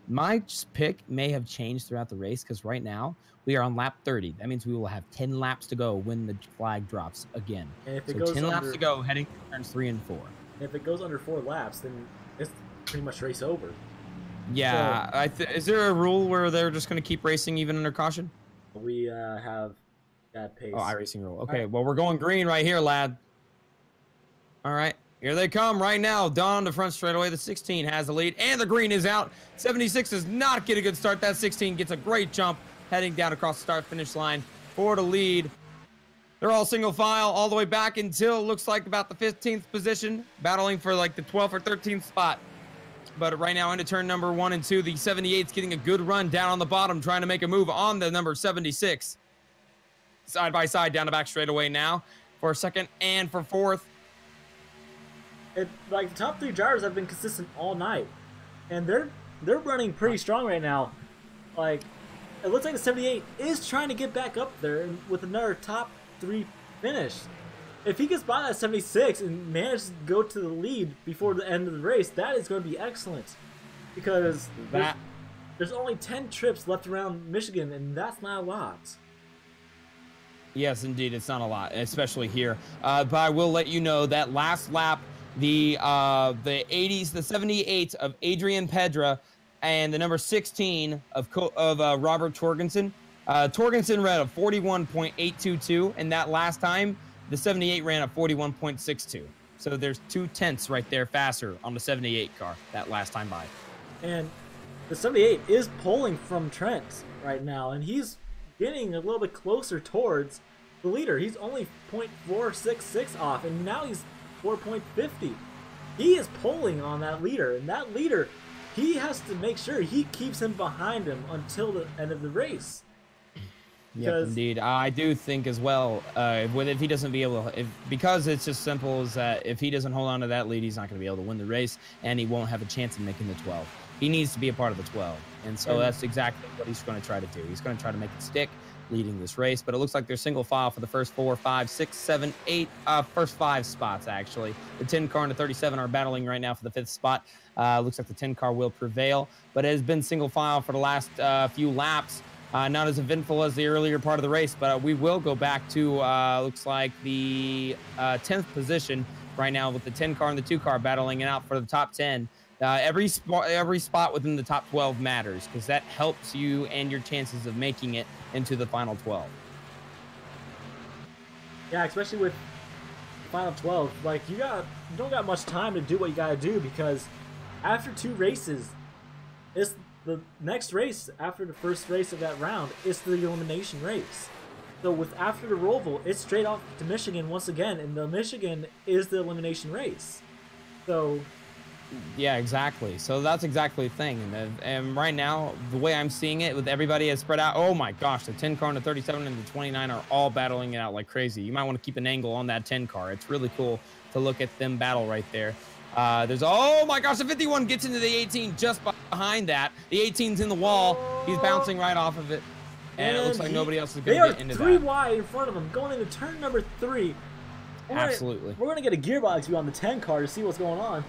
my pick may have changed throughout the race because right now we are on lap 30. That means we will have 10 laps to go when the flag drops again. And if it so goes 10 laps to go heading to turns 3 and 4. If it goes under 4 laps, then it's pretty much race over. Yeah. So, is there a rule where they're just going to keep racing even under caution? We have that pace. Oh, iRacing rule. Okay, well, we're going green right here, lad. All right. Here they come right now. Down the front straightaway. The 16 has the lead, and the green is out. 76 does not get a good start. That 16 gets a great jump, heading down across the start-finish line for the lead. They're all single file all the way back until it looks like about the 15th position, battling for like the 12th or 13th spot. But right now into turn number 1 and 2, the 78's getting a good run down on the bottom, trying to make a move on the number 76. Side by side down the back straightaway now for 2nd and for 4th. Like the top 3 drivers have been consistent all night, and they're running pretty strong right now. Like it looks like the 78 is trying to get back up there with another top 3 finish. If he gets by that 76 and manages to go to the lead before the end of the race, that is going to be excellent, because there's only 10 trips left around Michigan, and that's not a lot. Yes, indeed, it's not a lot, especially here. But I will let you know that last lap, the 78 of Adrian Pedra and the number 16 of Robert Torgensen. Torgensen ran a 41.822, and that last time the 78 ran a 41.62. So there's 2 tenths right there faster on the 78 car that last time by. And the 78 is pulling from Trent right now, and he's getting a little bit closer towards the leader. He's only 0.466 off, and now he's 4.50. He is pulling on that leader, and that leader, he has to make sure he keeps him behind him until the end of the race. Yep, indeed. I do think as well, if he doesn't be able to, because it's just simple as that, if he doesn't hold on to that lead, he's not going to be able to win the race, and he won't have a chance of making the 12. He needs to be a part of the 12, and so that's exactly what he's going to try to do. He's going to try to make it stick, leading this race, but it looks like they're single file for the first 4, 5, 6, 7, 8, first 5 spots, actually. The 10 car and the 37 are battling right now for the 5th spot. Looks like the 10 car will prevail, but it has been single file for the last few laps. Not as eventful as the earlier part of the race, but we will go back to, looks like the 10th position right now with the 10 car and the 2 car battling it out for the top 10. Every spot within the top 12 matters, because that helps you and your chances of making it into the final 12. Yeah, especially with the final 12, like you don't got much time to do what you gotta do, because after 2 races, it's the next race after the first race of that round is the elimination race. So after the Roval, it's straight off to Michigan once again, and the Michigan is the elimination race. So yeah, exactly. So that's exactly the thing. And right now, the way I'm seeing it, with everybody has spread out, oh my gosh, the 10 car and the 37 and the 29 are all battling it out like crazy. You might want to keep an angle on that 10 car. It's really cool to look at them battle right there. Oh my gosh, the 51 gets into the 18 just behind that. The 18's in the wall. He's bouncing right off of it. And it looks like nobody else is going to get into that. They are 3 wide in front of him, going into turn number 3. Absolutely. We're going to get a gearbox view on the 10 car to see what's going on.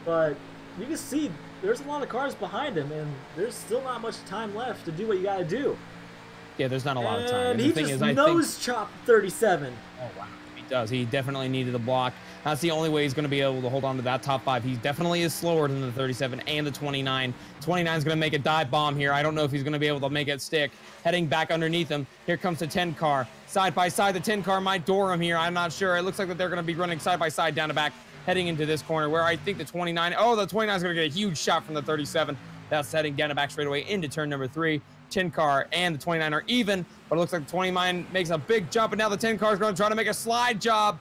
But you can see there's a lot of cars behind him, and there's still not much time left to do what you gotta do. Yeah, there's not a lot of time. And the he thing just is, nose chopped 37. Oh, wow. He does. He definitely needed a block. That's the only way he's going to be able to hold on to that top 5. He definitely is slower than the 37 and the 29. 29 is going to make a dive bomb here. I don't know if he's going to be able to make it stick. Heading back underneath him. Here comes the 10 car. Side by side, the 10 car might door him here. I'm not sure. It looks like that they're going to be running side by side down the back, heading into this corner where I think the 29. Oh, the 29 is going to get a huge shot from the 37. That's heading down the back straightaway into turn number 3. 10 car and the 29 are even, but it looks like the 29 makes a big jump, and now the 10 car is going to try to make a slide job,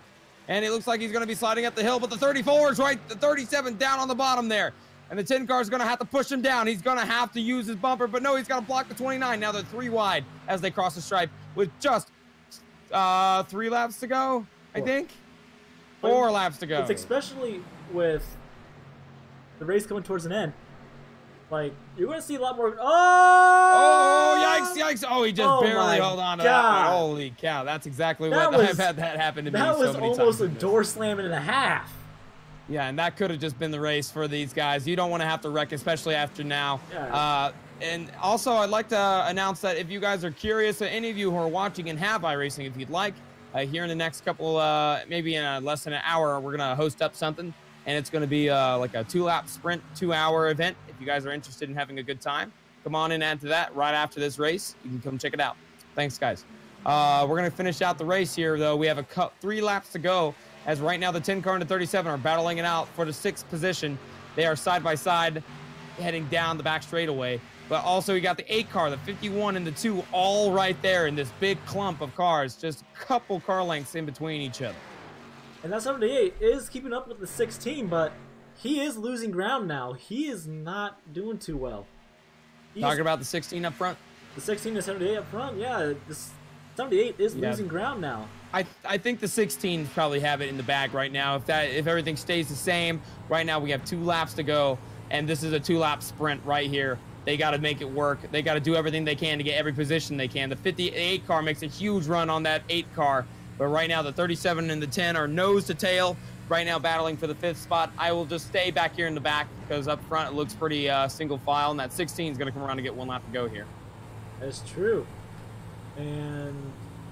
and it looks like he's going to be sliding up the hill, but the 34 is right, the 37 down on the bottom there, and the 10 car is going to have to push him down. He's going to have to use his bumper, but no, he's got to block the 29. Now they're 3 wide as they cross the stripe with just 3 laps to go, I think. 4 laps to go. It's especially with the race coming towards an end. Like, you're going to see a lot more. Oh, yikes, yikes. Oh, he just barely held on to that one. Holy cow. That's exactly what I've had that happen to me so many times. That was almost a door slamming and a half. Yeah, and that could have just been the race for these guys. You don't want to have to wreck, especially after now. Yeah. And also, I'd like to announce that if you guys are curious, any of you who are watching and have iRacing, if you'd like, here in the next couple, maybe in less than an hour, we're going to host up something. And it's going to be like a 2-lap sprint, 2-hour event. If you guys are interested in having a good time, come on and add to that right after this race. You can come check it out. Thanks, guys. We're going to finish out the race here, though. We have 3 laps to go, as right now the 10 car and the 37 are battling it out for the 6th position. They are side by side heading down the back straightaway. But also we got the 8 car, the 51, and the 2 all right there in this big clump of cars. Just a couple car lengths in between each other. And that 78 is keeping up with the 16, but he is losing ground now. He is not doing too well. Talking about the 16 up front? The 16 to 78 up front, yeah. This 78 is losing ground now. I think the 16s probably have it in the bag right now. If everything stays the same, right now we have 2 laps to go, and this is a 2-lap sprint right here. They got to make it work. They got to do everything they can to get every position they can. The 58 car makes a huge run on that 8 car. But right now, the 37 and the 10 are nose to tail. Right now, battling for the 5th spot. I will just stay back here in the back because up front, it looks pretty single file. And that 16 is going to come around to get 1 lap to go here. That's true. And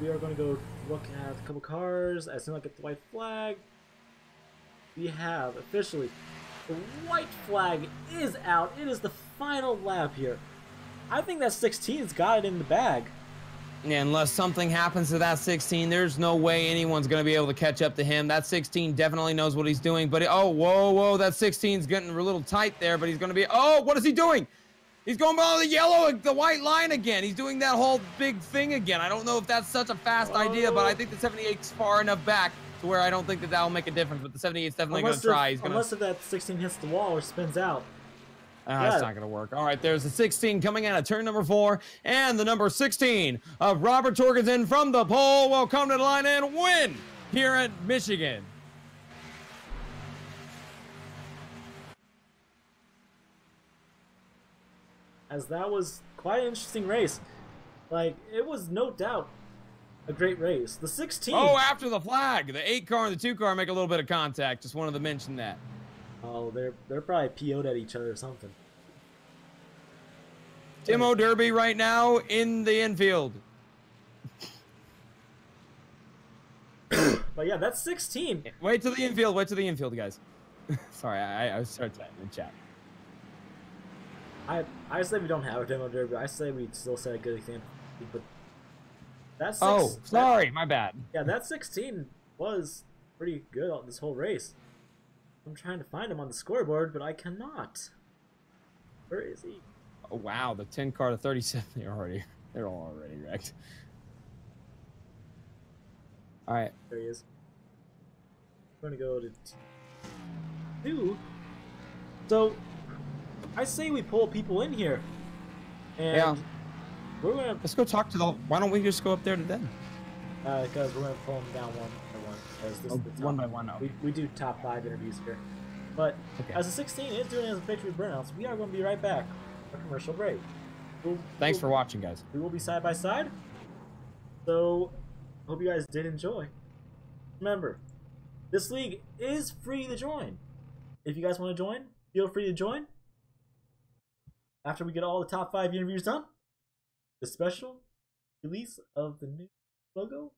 we are going to go look at a couple cars. As soon as I get the white flag, we have officially the white flag is out. It is the final lap here. I think that 16's got it in the bag. Yeah, unless something happens to that 16, there's no way anyone's going to be able to catch up to him. That 16 definitely knows what he's doing. But, oh, whoa, that 16's getting a little tight there. But he's going to be, oh, what is he doing? He's going by the yellow, the white line again. He's doing that whole big thing again. I don't know if that's such a fast idea, but I think the 78's far enough back to where I don't think that that'll make a difference. But the 78's definitely going to try. Unless if that 16 hits the wall or spins out. That's not going to work. All right, there's the 16 coming out of turn number 4. And the number 16 of Robert Jorgensen from the pole will come to the line and win here at Michigan. As that was quite an interesting race. Like, it was no doubt a great race. The 16... Oh, after the flag. The 8 car and the 2 car make a little bit of contact. Just wanted to mention that. Oh, they're probably PO'd at each other or something. Timo Derby right now in the infield. But yeah, that's 16. Wait to the infield. Wait to the infield, guys. Sorry, I started typing in chat. I say we don't have a Timo Derby. I say we still set a good example. But that's sorry, my bad. Yeah, that 16 was pretty good on this whole race. I'm trying to find him on the scoreboard, but I cannot. Where is he? Oh wow, the 10 car to 37, they're all already wrecked. All right. There he is. I'm gonna go to 2. So I say we pull people in here. And we're gonna let's go talk to the why don't we just go up there to them? Because we're gonna pull them down one by one. As this is the top, one by one. We do top 5 interviews here. But as the 16 is doing his victory burnouts, we are going to be right back. A commercial break. Thanks for watching, guys. We will be side by side. So, hope you guys did enjoy. Remember, this league is free to join. If you guys want to join, feel free to join. After we get all the top 5 interviews done, the special release of the new logo.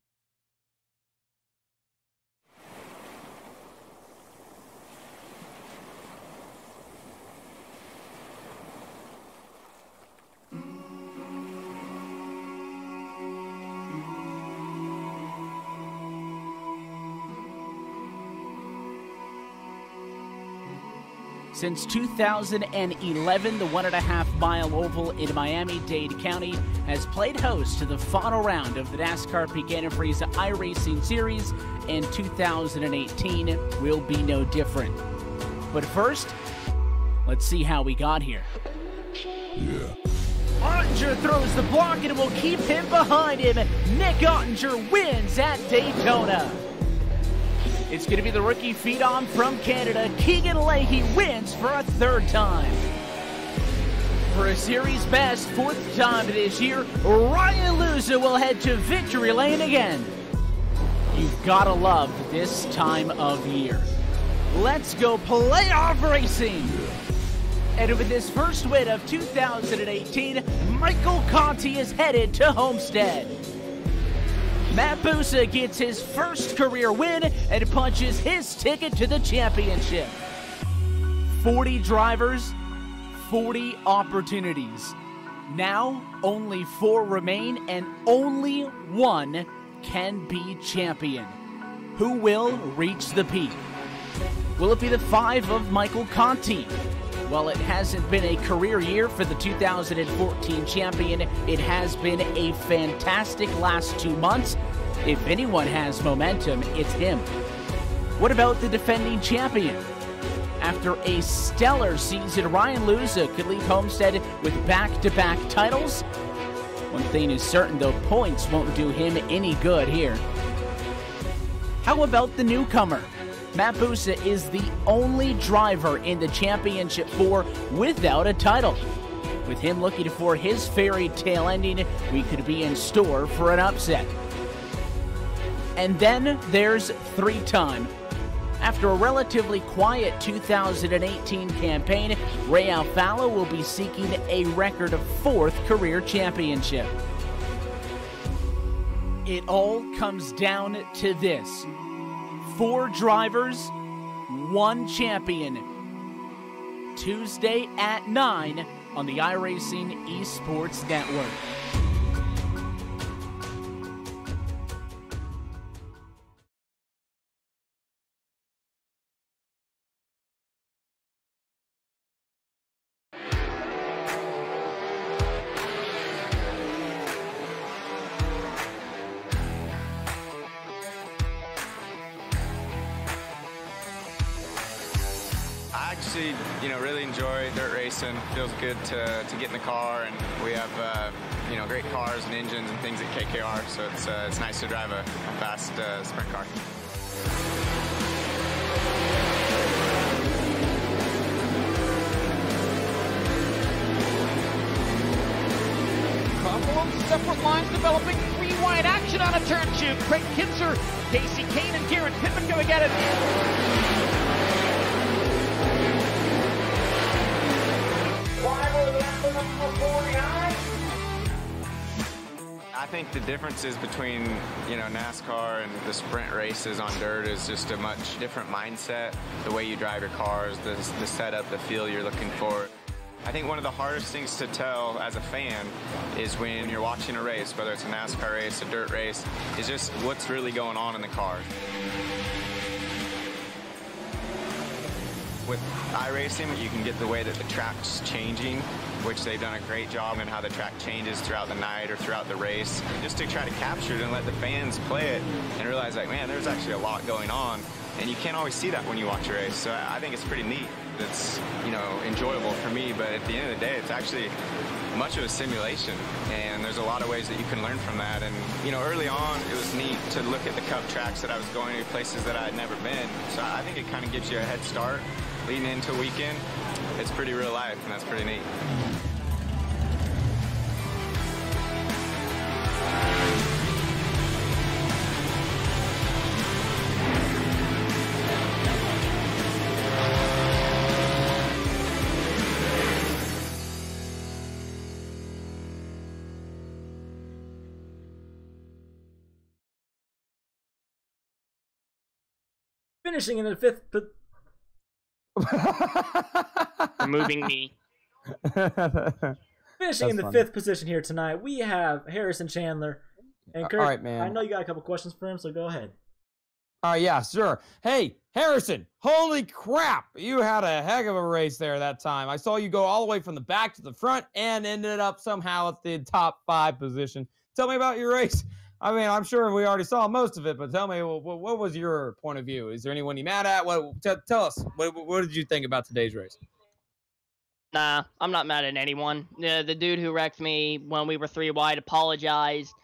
Since 2011, the 1.5-mile oval in Miami-Dade County has played host to the final round of the NASCAR Pecan and Frieza iRacing Series, and 2018 will be no different. But first, let's see how we got here. Ottinger throws the block and will keep him behind him. Nick Ottinger wins at Daytona. It's going to be the rookie phenom from Canada, Keegan Leahy, wins for a 3rd time. For a series best 4th time this year, Ryan Luza will head to victory lane again. You've got to love this time of year. Let's go playoff racing. And with his first win of 2018, Michael Conti is headed to Homestead. Matt Busa gets his first career win and punches his ticket to the championship. 40 drivers, 40 opportunities. Now, only 4 remain and only 1 can be champion. Who will reach the peak? Will it be the 5 of Michael Conti? While it hasn't been a career year for the 2014 champion, it has been a fantastic last 2 months. If anyone has momentum, it's him. What about the defending champion? After a stellar season, Ryan Luza could leave Homestead with back-to-back titles. One thing is certain, though, points won't do him any good here. How about the newcomer? Matt Busa is the only driver in the Championship 4 without a title. With him looking for his fairy tale ending, we could be in store for an upset. And then there's 3-time. After a relatively quiet 2018 campaign, Ray Alfalo will be seeking a record of 4th career championship. It all comes down to this. 4 drivers, 1 champion. Tuesday at 9 on the iRacing Esports Network. Really enjoy dirt racing. Feels good to get in the car, and we have great cars and engines and things at KKR, so it's nice to drive a fast sprint car. Couple of separate lines developing. 3 wide action on a turn 2. Craig Kinzer, Casey Kane, and Garrett Pittman going at it. I think the differences between NASCAR and the sprint races on dirt is just a much different mindset. The way you drive your cars, the setup, the feel you're looking for. I think one of the hardest things to tell as a fan is when you're watching a race, whether it's a NASCAR race, a dirt race, is just what's really going on in the car. With iRacing, you can get the way that the track's changing, which they've done a great job in how the track changes throughout the night or throughout the race, just to try to capture it and let the fans play it and realize, like, man, there's actually a lot going on, and you can't always see that when you watch a race. So I think it's pretty neat. It's, enjoyable for me, but at the end of the day, it's actually much of a simulation, and there's a lot of ways that you can learn from that. And early on, it was neat to look at the Cup tracks that I was going to, places that I had never been. So I think it kind of gives you a head start leading into a weekend. It's pretty real life, and that's pretty neat. Finishing in the fifth. Removing me. Finishing in the fifth position here tonight, we have Harrison Chandler. And Kurt, all right, man. I know you got a couple questions for him, so go ahead. Yeah, sure. Hey, Harrison, holy crap. You had a heck of a race there that time. I saw you go all the way from the back to the front and ended up somehow at the top 5 position. Tell me about your race. I mean, I'm sure we already saw most of it, but tell me, what was your point of view? Is there anyone you mad at? Tell us. What did you think about today's race? Nah, I'm not mad at anyone. The dude who wrecked me when we were 3 wide apologized.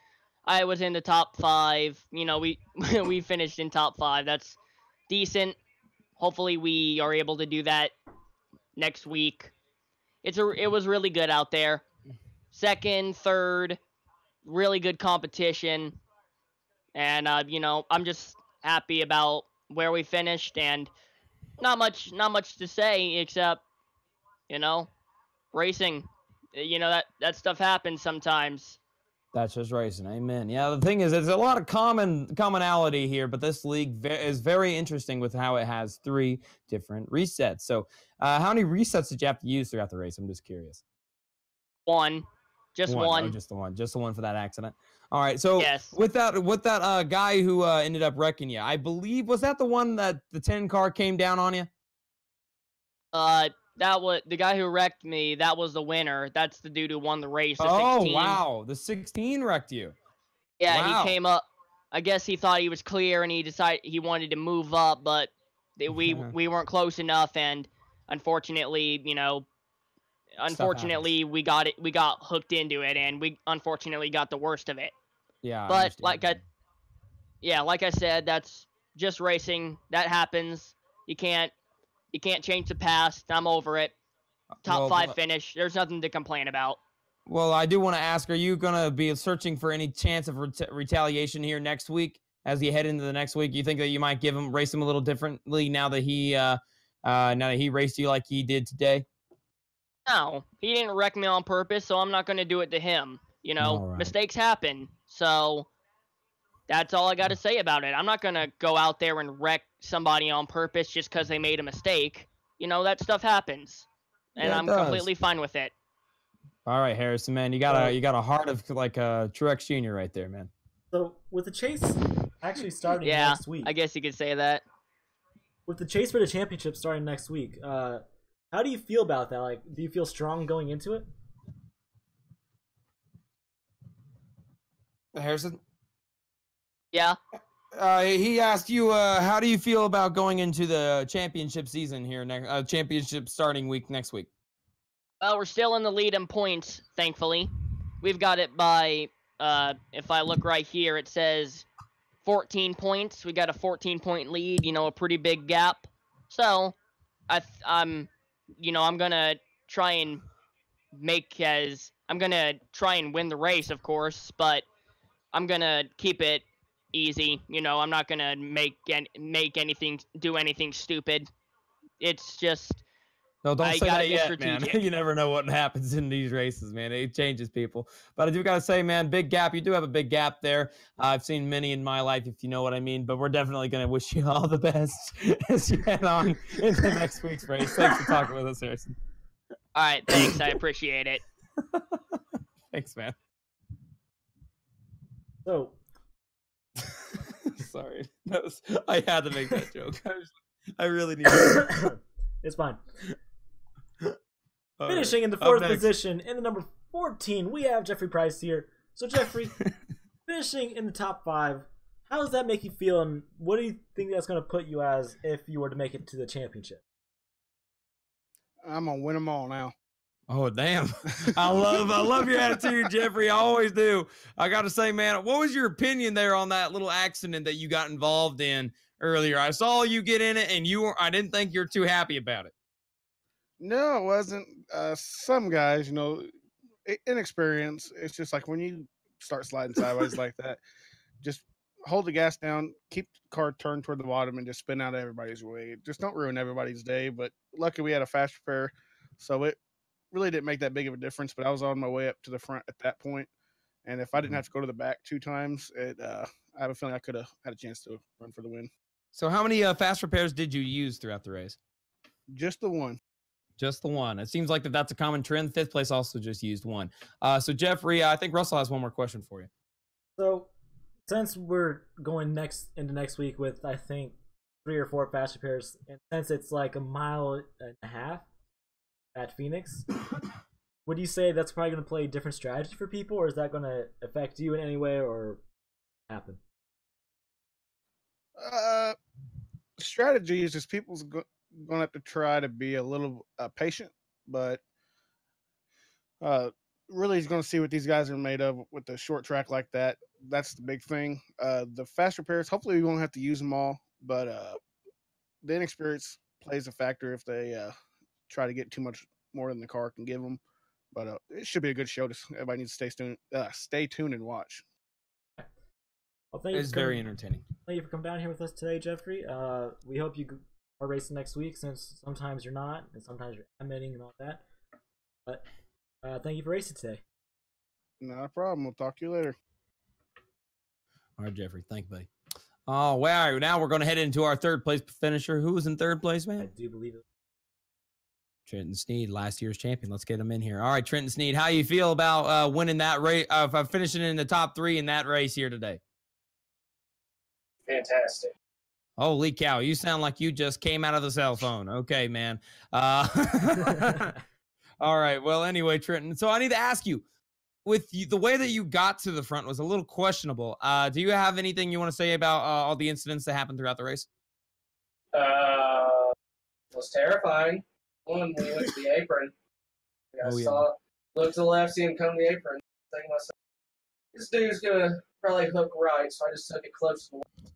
I was in the top 5. You know, we we finished in top 5. That's decent. Hopefully we are able to do that next week. It was really good out there. Second, third, really good competition. And you know, I'm just happy about where we finished, and not much to say except, you know, racing. You know, that stuff happens sometimes. That's just racing. Amen. Yeah, the thing is, there's a lot of commonality here, but this league is very interesting with how it has 3 different resets. So how many resets did you have to use throughout the race? I'm just curious. One. Just one. Oh, just the one. Just the one for that accident. All right. So yes. with that guy who ended up wrecking you, I believe, was that the one that the 10 car came down on you? That was the guy who wrecked me. That was the winner. That's the dude who won the race. The 16. Wow. The 16 wrecked you. Yeah, wow. He came up. I guess he thought he was clear and he decided he wanted to move up, but we weren't close enough, and unfortunately, you know, we got hooked into it, and we unfortunately got the worst of it. Yeah. But like I said, that's just racing. That happens. You can't change the past. I'm over it. Top 5 finish. There's nothing to complain about. Well, I do want to ask, are you going to be searching for any chance of retaliation here next week as you head into the next week? You think that you might race him a little differently now that he raced you like he did today? No, he didn't wreck me on purpose, so I'm not going to do it to him. You know, mistakes happen. So that's all I got to say about it. I'm not going to go out there and wreck somebody on purpose just because they made a mistake. You know, that stuff happens. And yeah, I'm completely fine with it. All right, Harrison, man. You got a heart of like a Truex Jr. right there, man. So with the chase actually starting next week. I guess you could say that. With the chase for the championship starting next week, how do you feel about that? Like, do you feel strong going into it? Harrison? Yeah. He asked you, how do you feel about going into the championship season here, championship starting week next week? Well, we're still in the lead in points, thankfully. We've got it by, if I look right here, it says 14 points. We got a 14-point lead, you know, a pretty big gap. So, I'm gonna try and try and win the race, of course, but I'm gonna keep it easy. You know, I'm not gonna do anything stupid. It's just no, don't say that yet, strategic. Man. You never know what happens in these races, man. It changes people. But I do gotta say, man, big gap. You do have a big gap there. I've seen many in my life, if you know what I mean. But we're definitely gonna wish you all the best as you head on into next week's race. Thanks for talking with us, Harrison. All right, thanks. I appreciate it. Thanks, man. So, sorry, I had to make that joke. I really need to. It's fine. Finishing in the 4th position, in the number 14, we have Jeffrey Price here. So, Jeffrey, finishing in the top 5, how does that make you feel, and what do you think that's going to put you as if you were to make it to the championship? I'm going to win them all now. Oh, damn. I love your attitude, Jeffrey. I always do. I got to say, man, what was your opinion there on that little accident that you got involved in earlier? I saw you get in it, and I didn't think you're too happy about it. No, it wasn't. Some guys, you know, inexperience. It's just like when you start sliding sideways like that, just hold the gas down, keep the car turned toward the bottom, and just spin out of everybody's way. Just don't ruin everybody's day. But luckily, we had a fast repair, so it really didn't make that big of a difference. But I was on my way up to the front at that point, and if I didn't have to go to the back 2 times, I have a feeling I could have had a chance to run for the win. So how many fast repairs did you use throughout the race? Just the one. Just the one. It seems like that's a common trend. Fifth place also just used one. So Jeffrey, I think Russell has one more question for you. So, since we're going into next week with, I think, 3 or 4 fast repairs, and since it's like 1.5 miles at Phoenix, would you say that's probably going to play a different strategy for people, or is that going to affect you in any way or happen? Strategy is just people's going to have to try to be a little patient, but really he's going to see what these guys are made of with a short track like that. That's the big thing. The fast repairs, hopefully we won't have to use them all, but the inexperience plays a factor if they try to get too much more than the car can give them. But it should be a good show. Everybody needs to stay tuned and watch. Well, it's very entertaining. Thank you for coming down here with us today, Jeffrey. We hope you are racing next week, since sometimes you're not, and sometimes you're animating and all that. But thank you for racing today. Not a problem. We'll talk to you later. All right, Jeffrey. Thank you, buddy. Oh, wow. Now we're going to head into our third place finisher. Who was in third place, man? I do believe it. Trenton Sneed, last year's champion. Let's get him in here. All right, Trenton Sneed, how you feel about winning that race, finishing in the top 3 in that race here today? Fantastic. Holy cow, you sound like you just came out of the cell phone. Okay, man. All right, well, anyway, Trenton, so I need to ask you, with you, the way that you got to the front was a little questionable. Do you have anything you want to say about all the incidents that happened throughout the race? It was terrifying. One, when he went to the apron, looked to the left, see him come to the apron, thinking to myself, this dude's gonna probably hook right, so I just took it close to the wall.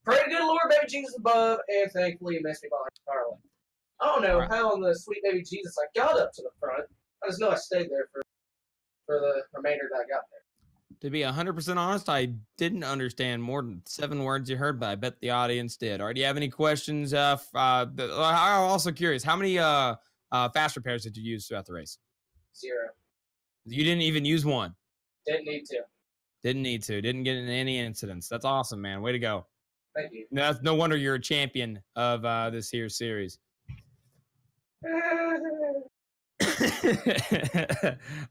Pray to good Lord, baby Jesus above, and thankfully he missed me behind Carlin. I don't know how in the sweet baby Jesus I got up to the front. I just know I stayed there for the remainder that I got there. To be 100% honest, I didn't understand more than 7 words you heard, but I bet the audience did. All right, do you have any questions? I'm also curious, how many fast repairs did you use throughout the race? 0. You didn't even use one? Didn't need to. Didn't need to. Didn't get in any incidents. That's awesome, man. Way to go. Thank you. That's no wonder you're a champion of this here series.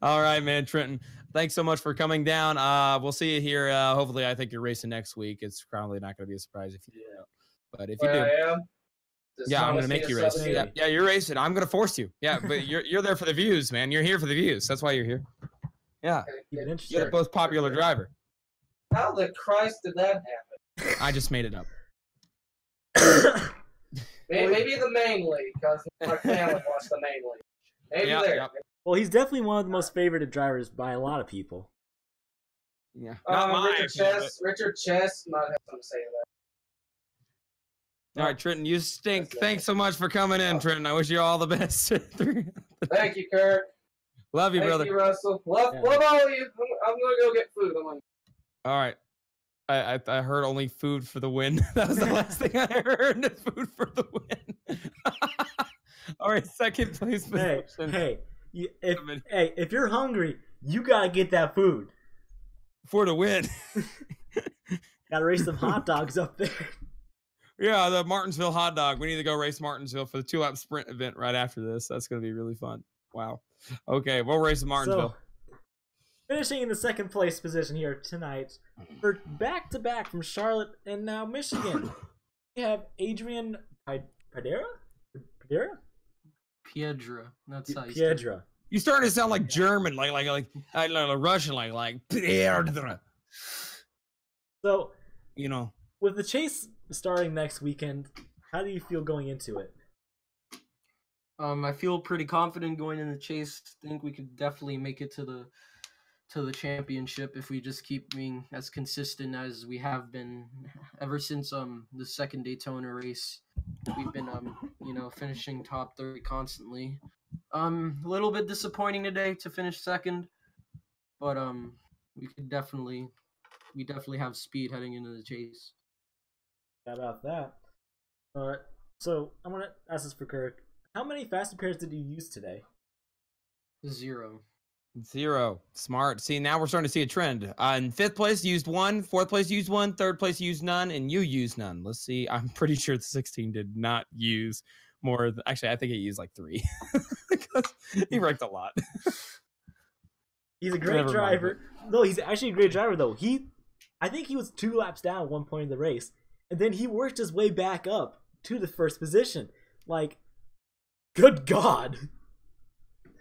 All right, man, Trenton. Thanks so much for coming down. We'll see you here. Hopefully, I think you're racing next week. It's probably not going to be a surprise if you do. But if you do, I am. Yeah, I'm going to make you race. Yeah, you're racing. I'm going to force you. Yeah, but you're there for the views, man. You're here for the views. That's why you're here. Yeah, you're the most popular driver. How the Christ did that happen? I just made it up. Maybe the main league, because my family watched the main league. Maybe there. Yep. Well, he's definitely one of the most favorited drivers by a lot of people. Yeah. Richard Chess might have something to say to that. All right, Trenton, you stink. Thanks so much for coming in, Trenton. I wish you all the best. Thank you, Kurt. Love you, brother. Thank you, Russell. Love all of you. I'm going to go get food. All right. I heard only food for the win. That was the last thing I heard. Food for the win. All right, second place position. Hey, if you're hungry, you gotta get that food for the win. Gotta race some hot dogs up there. Yeah, the Martinsville hot dog. We need to go race Martinsville for the 2-lap sprint event right after this. That's gonna be really fun. Wow. Okay, we'll race in Martinsville. So, finishing in the second place position here tonight for back-to-back from Charlotte and now Michigan, we have Adrian Piedra? Piedra. That's how you Piedra. You starting to sound like German, like Russian, like Piedra. So, you know, with the chase starting next weekend, how do you feel going into it? I feel pretty confident going in the chase. Think we could definitely make it to the championship if we just keep being as consistent as we have been ever since the second Daytona race. We've been finishing top 30 constantly. A little bit disappointing today to finish second, but we definitely have speed heading into the chase. How about that? So I'm gonna ask this for Kirk. How many fast repairs did you use today? 0. 0. Smart. See, now we're starting to see a trend. In 5th place, used 1. 4th place, used 1. 3rd place, used none. And you used none. Let's see. I'm pretty sure the 16 did not use more. Actually, I think he used like 3. Because he wrecked a lot. He's a great driver. No, he's actually a great driver, though. I think he was 2 laps down at one point in the race. And then he worked his way back up to the first position. Like, good God.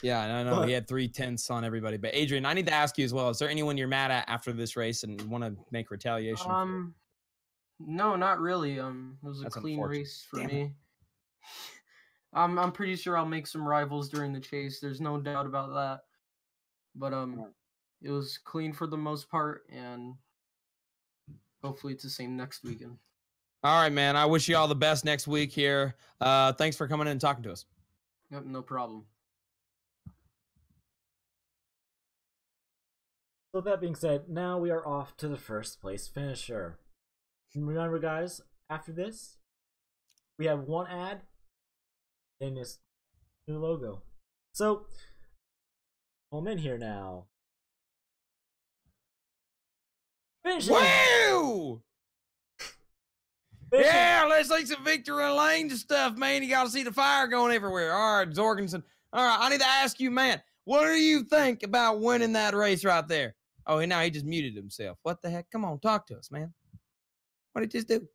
Yeah, I know. He had 3/10 on everybody. But Adrian, I need to ask you as well. Is there anyone you're mad at after this race and want to make retaliation for? No, not really. It was a clean race for me. I'm pretty sure I'll make some rivals during the chase. There's no doubt about that. But it was clean for the most part, and hopefully it's the same next weekend. All right, man. I wish you all the best next week here. Thanks for coming in and talking to us. Yep, no problem. So that being said, now we are off to the first place finisher. Remember, guys, after this, we have one ad and this new logo. So, I'm in here now. Finishing. Woo! Yeah, let's see some Victory Lane stuff, man. You got to see the fire going everywhere. All right, Jorgensen. All right, I need to ask you, man, what do you think about winning that race right there? Oh, and now he just muted himself. What the heck? Come on, talk to us, man. What did he just do?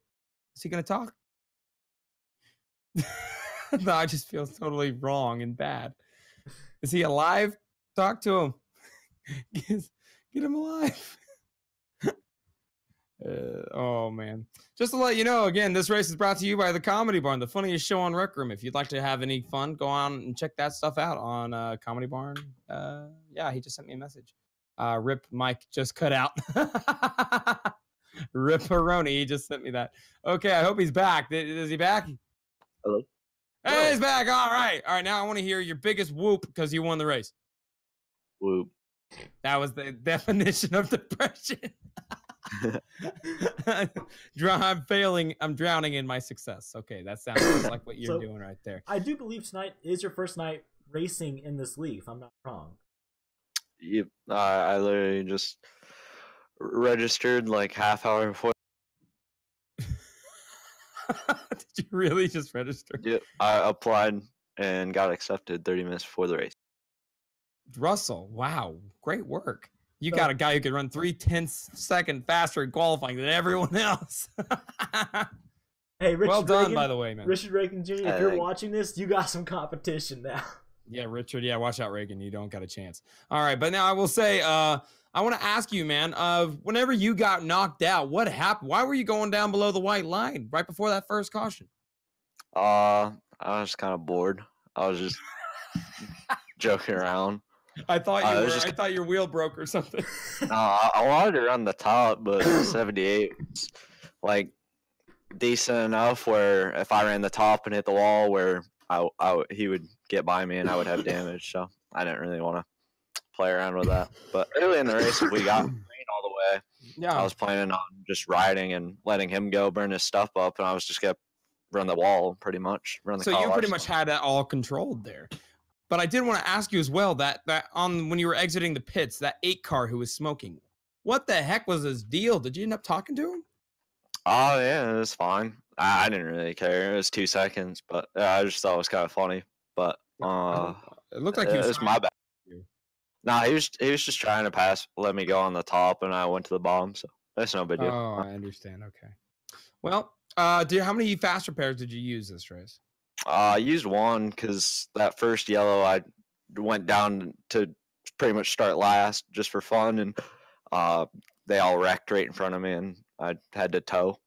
Is he going to talk? No, I just feel totally wrong and bad. Is he alive? Talk to him. Get him alive. Oh, man. Just to let you know, again, this race is brought to you by the Comedy Barn, the funniest show on Rec Room. If you'd like to have any fun, go on and check that stuff out on Comedy Barn. Yeah, he just sent me a message. Rip Mike just cut out. Rip Peroni, he just sent me that. Okay, I hope he's back. Is he back? Hello? Hey, he's back. All right. All right, now I want to hear your biggest whoop because you won the race. Whoop. That was the definition of depression. I'm failing. I'm drowning in my success. Okay, that sounds just like what you're doing right there. I do believe tonight is your first night racing in this league, if I'm not wrong. Yep. I literally just registered like half hour before. Did you really just register? Yep. I applied and got accepted 30 minutes before the race. Russell, wow, great work. You got a guy who can run 3/10 seconds faster in qualifying than everyone else. Hey, Richard well done, Reagan, by the way, man. Richard Reagan Jr., if you're watching this, you got some competition now. Yeah, Richard. Yeah, watch out, Reagan. You don't got a chance. All right, but now I will say, I want to ask you, man, whenever you got knocked out, what happened? Why were you going down below the white line right before that first caution? I was kind of bored. I was just joking around. I thought you were. I thought your wheel broke or something. No, I wanted to run the top, but 78 was like decent enough where if I ran the top and hit the wall, where he would get by me and I would have damage. So I didn't really want to play around with that. But early in the race, if we got green all the way, yeah, I was planning on just riding and letting him go burn his stuff up, and I was just gonna run the wall pretty much. So you pretty much had that all controlled there. But I did want to ask you as well that on when you were exiting the pits, that 8 car who was smoking, what the heck was his deal? Did you end up talking to him? Oh yeah, it was fine. I didn't really care. It was 2 seconds, but I just thought it was kind of funny. But it looked like it was my bad. Nah, he was just trying to let me go on the top, and I went to the bottom. So that's no big deal. Oh, I understand. Okay. Well, how many fast repairs did you use this race? I used one because that first yellow I went down to pretty much start last just for fun, and they all wrecked right in front of me, and I had to tow.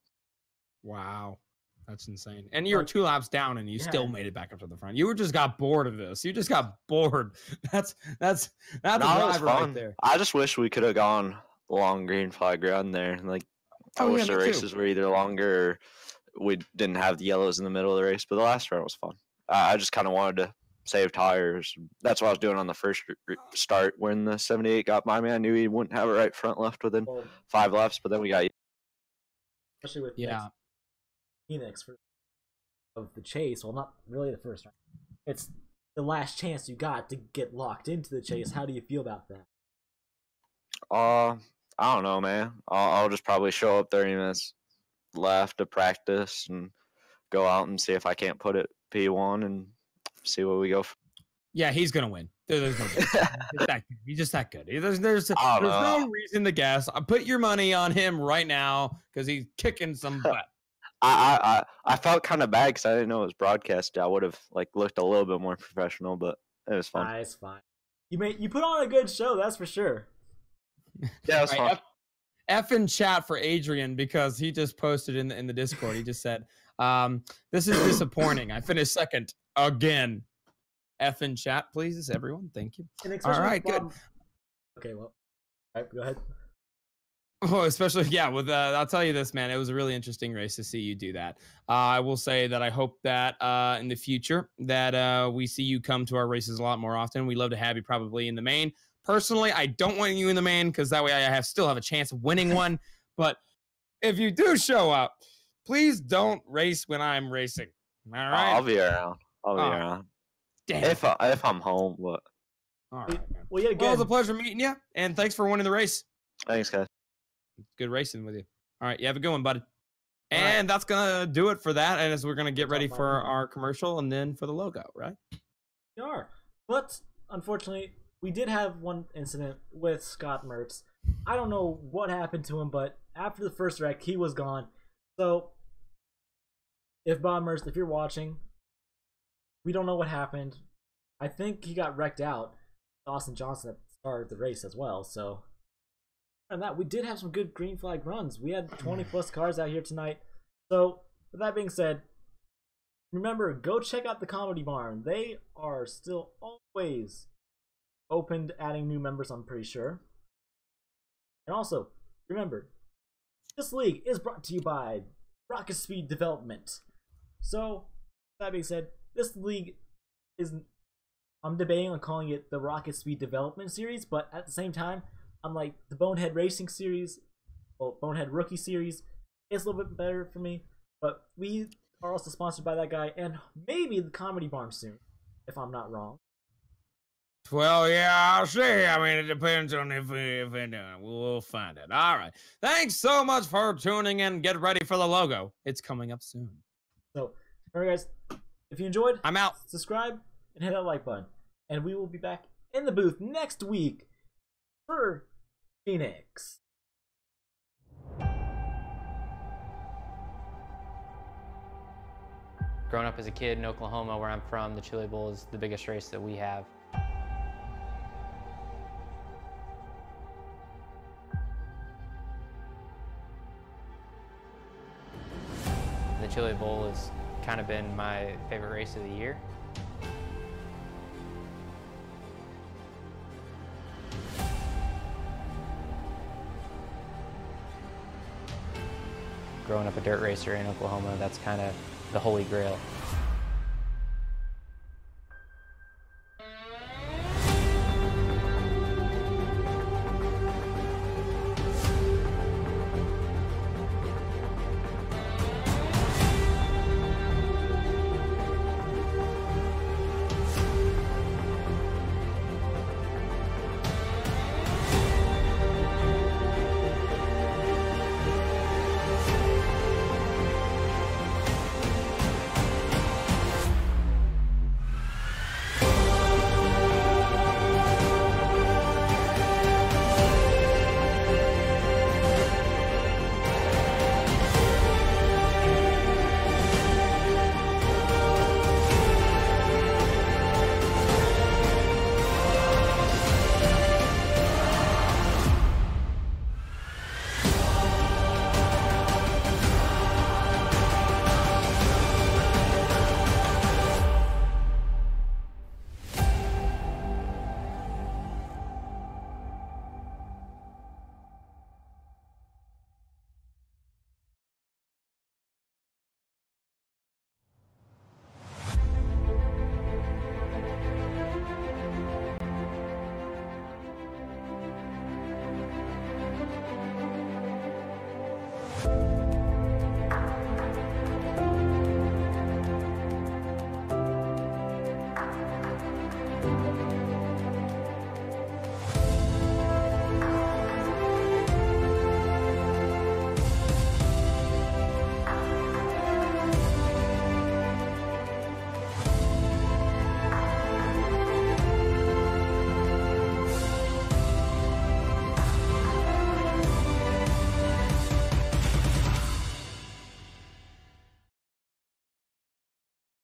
Wow, that's insane. And you were 2 laps down, and you still made it back up to the front. You just got bored of this. You just got bored. That's a driver right there. I just wish we could have gone long green flag run there. Like I wish the races were either longer or we didn't have the yellows in the middle of the race, but the last run was fun. I just kind of wanted to save tires. That's what I was doing on the first start when the 78 got by me. I knew he wouldn't have it right front left within 5 laps, but then we got... Especially with Phoenix of the chase. Well, not really the first round. It's the last chance you got to get locked into the chase. How do you feel about that? I don't know, man. I'll just probably show up 30 minutes left to practice and go out and see if I can't put it P1 and see what we go for. Yeah, he's gonna win. There's no he's just that good. There's no reason to guess. Put your money on him right now because he's kicking some butt. I felt kind of bad because I didn't know it was broadcast. I would have looked a little bit more professional, but it was fun. It's fine. You put on a good show, that's for sure. Yeah, it was fun. F in chat for Adrian because he just posted in the Discord. He just said, "This is disappointing. I finished second again." F in chat, please, everyone. Thank you. All right, good. Okay, well, all right, go ahead. Oh, especially, yeah, with I'll tell you this, man. It was a really interesting race to see you do that. I will say that I hope that in the future that we see you come to our races a lot more often. We'd love to have you probably in the main. Personally, I don't want you in the main because that way I still have a chance of winning one. But if you do show up, please don't race when I'm racing. All right? I'll be around. I'll be around. Damn. If I'm home, but. All right, man. Well, yeah, it was a pleasure meeting you, and thanks for winning the race. Thanks, guys. Good racing with you. All right, you have a good one, buddy. And that's going to do it for that. And as we're going to get ready for our commercial and then for the logo, right? We are. But unfortunately, we did have one incident with Scott Mertz. I don't know what happened to him, but after the first wreck, he was gone. So, if Bob Mertz, if you're watching, we don't know what happened. I think he got wrecked out. Austin Johnson at the start of the race as well, so... And that we did have some good green flag runs. We had 20 plus cars out here tonight. So, with that being said, remember, go check out the Comedy Barn. They are still always open to adding new members, I'm pretty sure. And also, remember, this league is brought to you by Rocket Speed Development. So, with that being said, this league is... I'm debating on calling it the Rocket Speed Development Series, but at the same time, I'm like, the Bonehead Racing Series, well, Bonehead Rookie Series, is a little bit better for me, but we are also sponsored by that guy, and maybe the Comedy Barn soon, if I'm not wrong. Well, yeah, I'll see. I mean, it depends on if we'll find it. All right. Thanks so much for tuning in. Get ready for the logo. It's coming up soon. So, remember guys, if you enjoyed, I'm out. Subscribe and hit that like button. And we will be back in the booth next week for Phoenix. Growing up as a kid in Oklahoma, where I'm from, the Chili Bowl is the biggest race that we have. The Chili Bowl has kind of been my favorite race of the year. Growing up a dirt racer in Oklahoma, that's kind of the holy grail.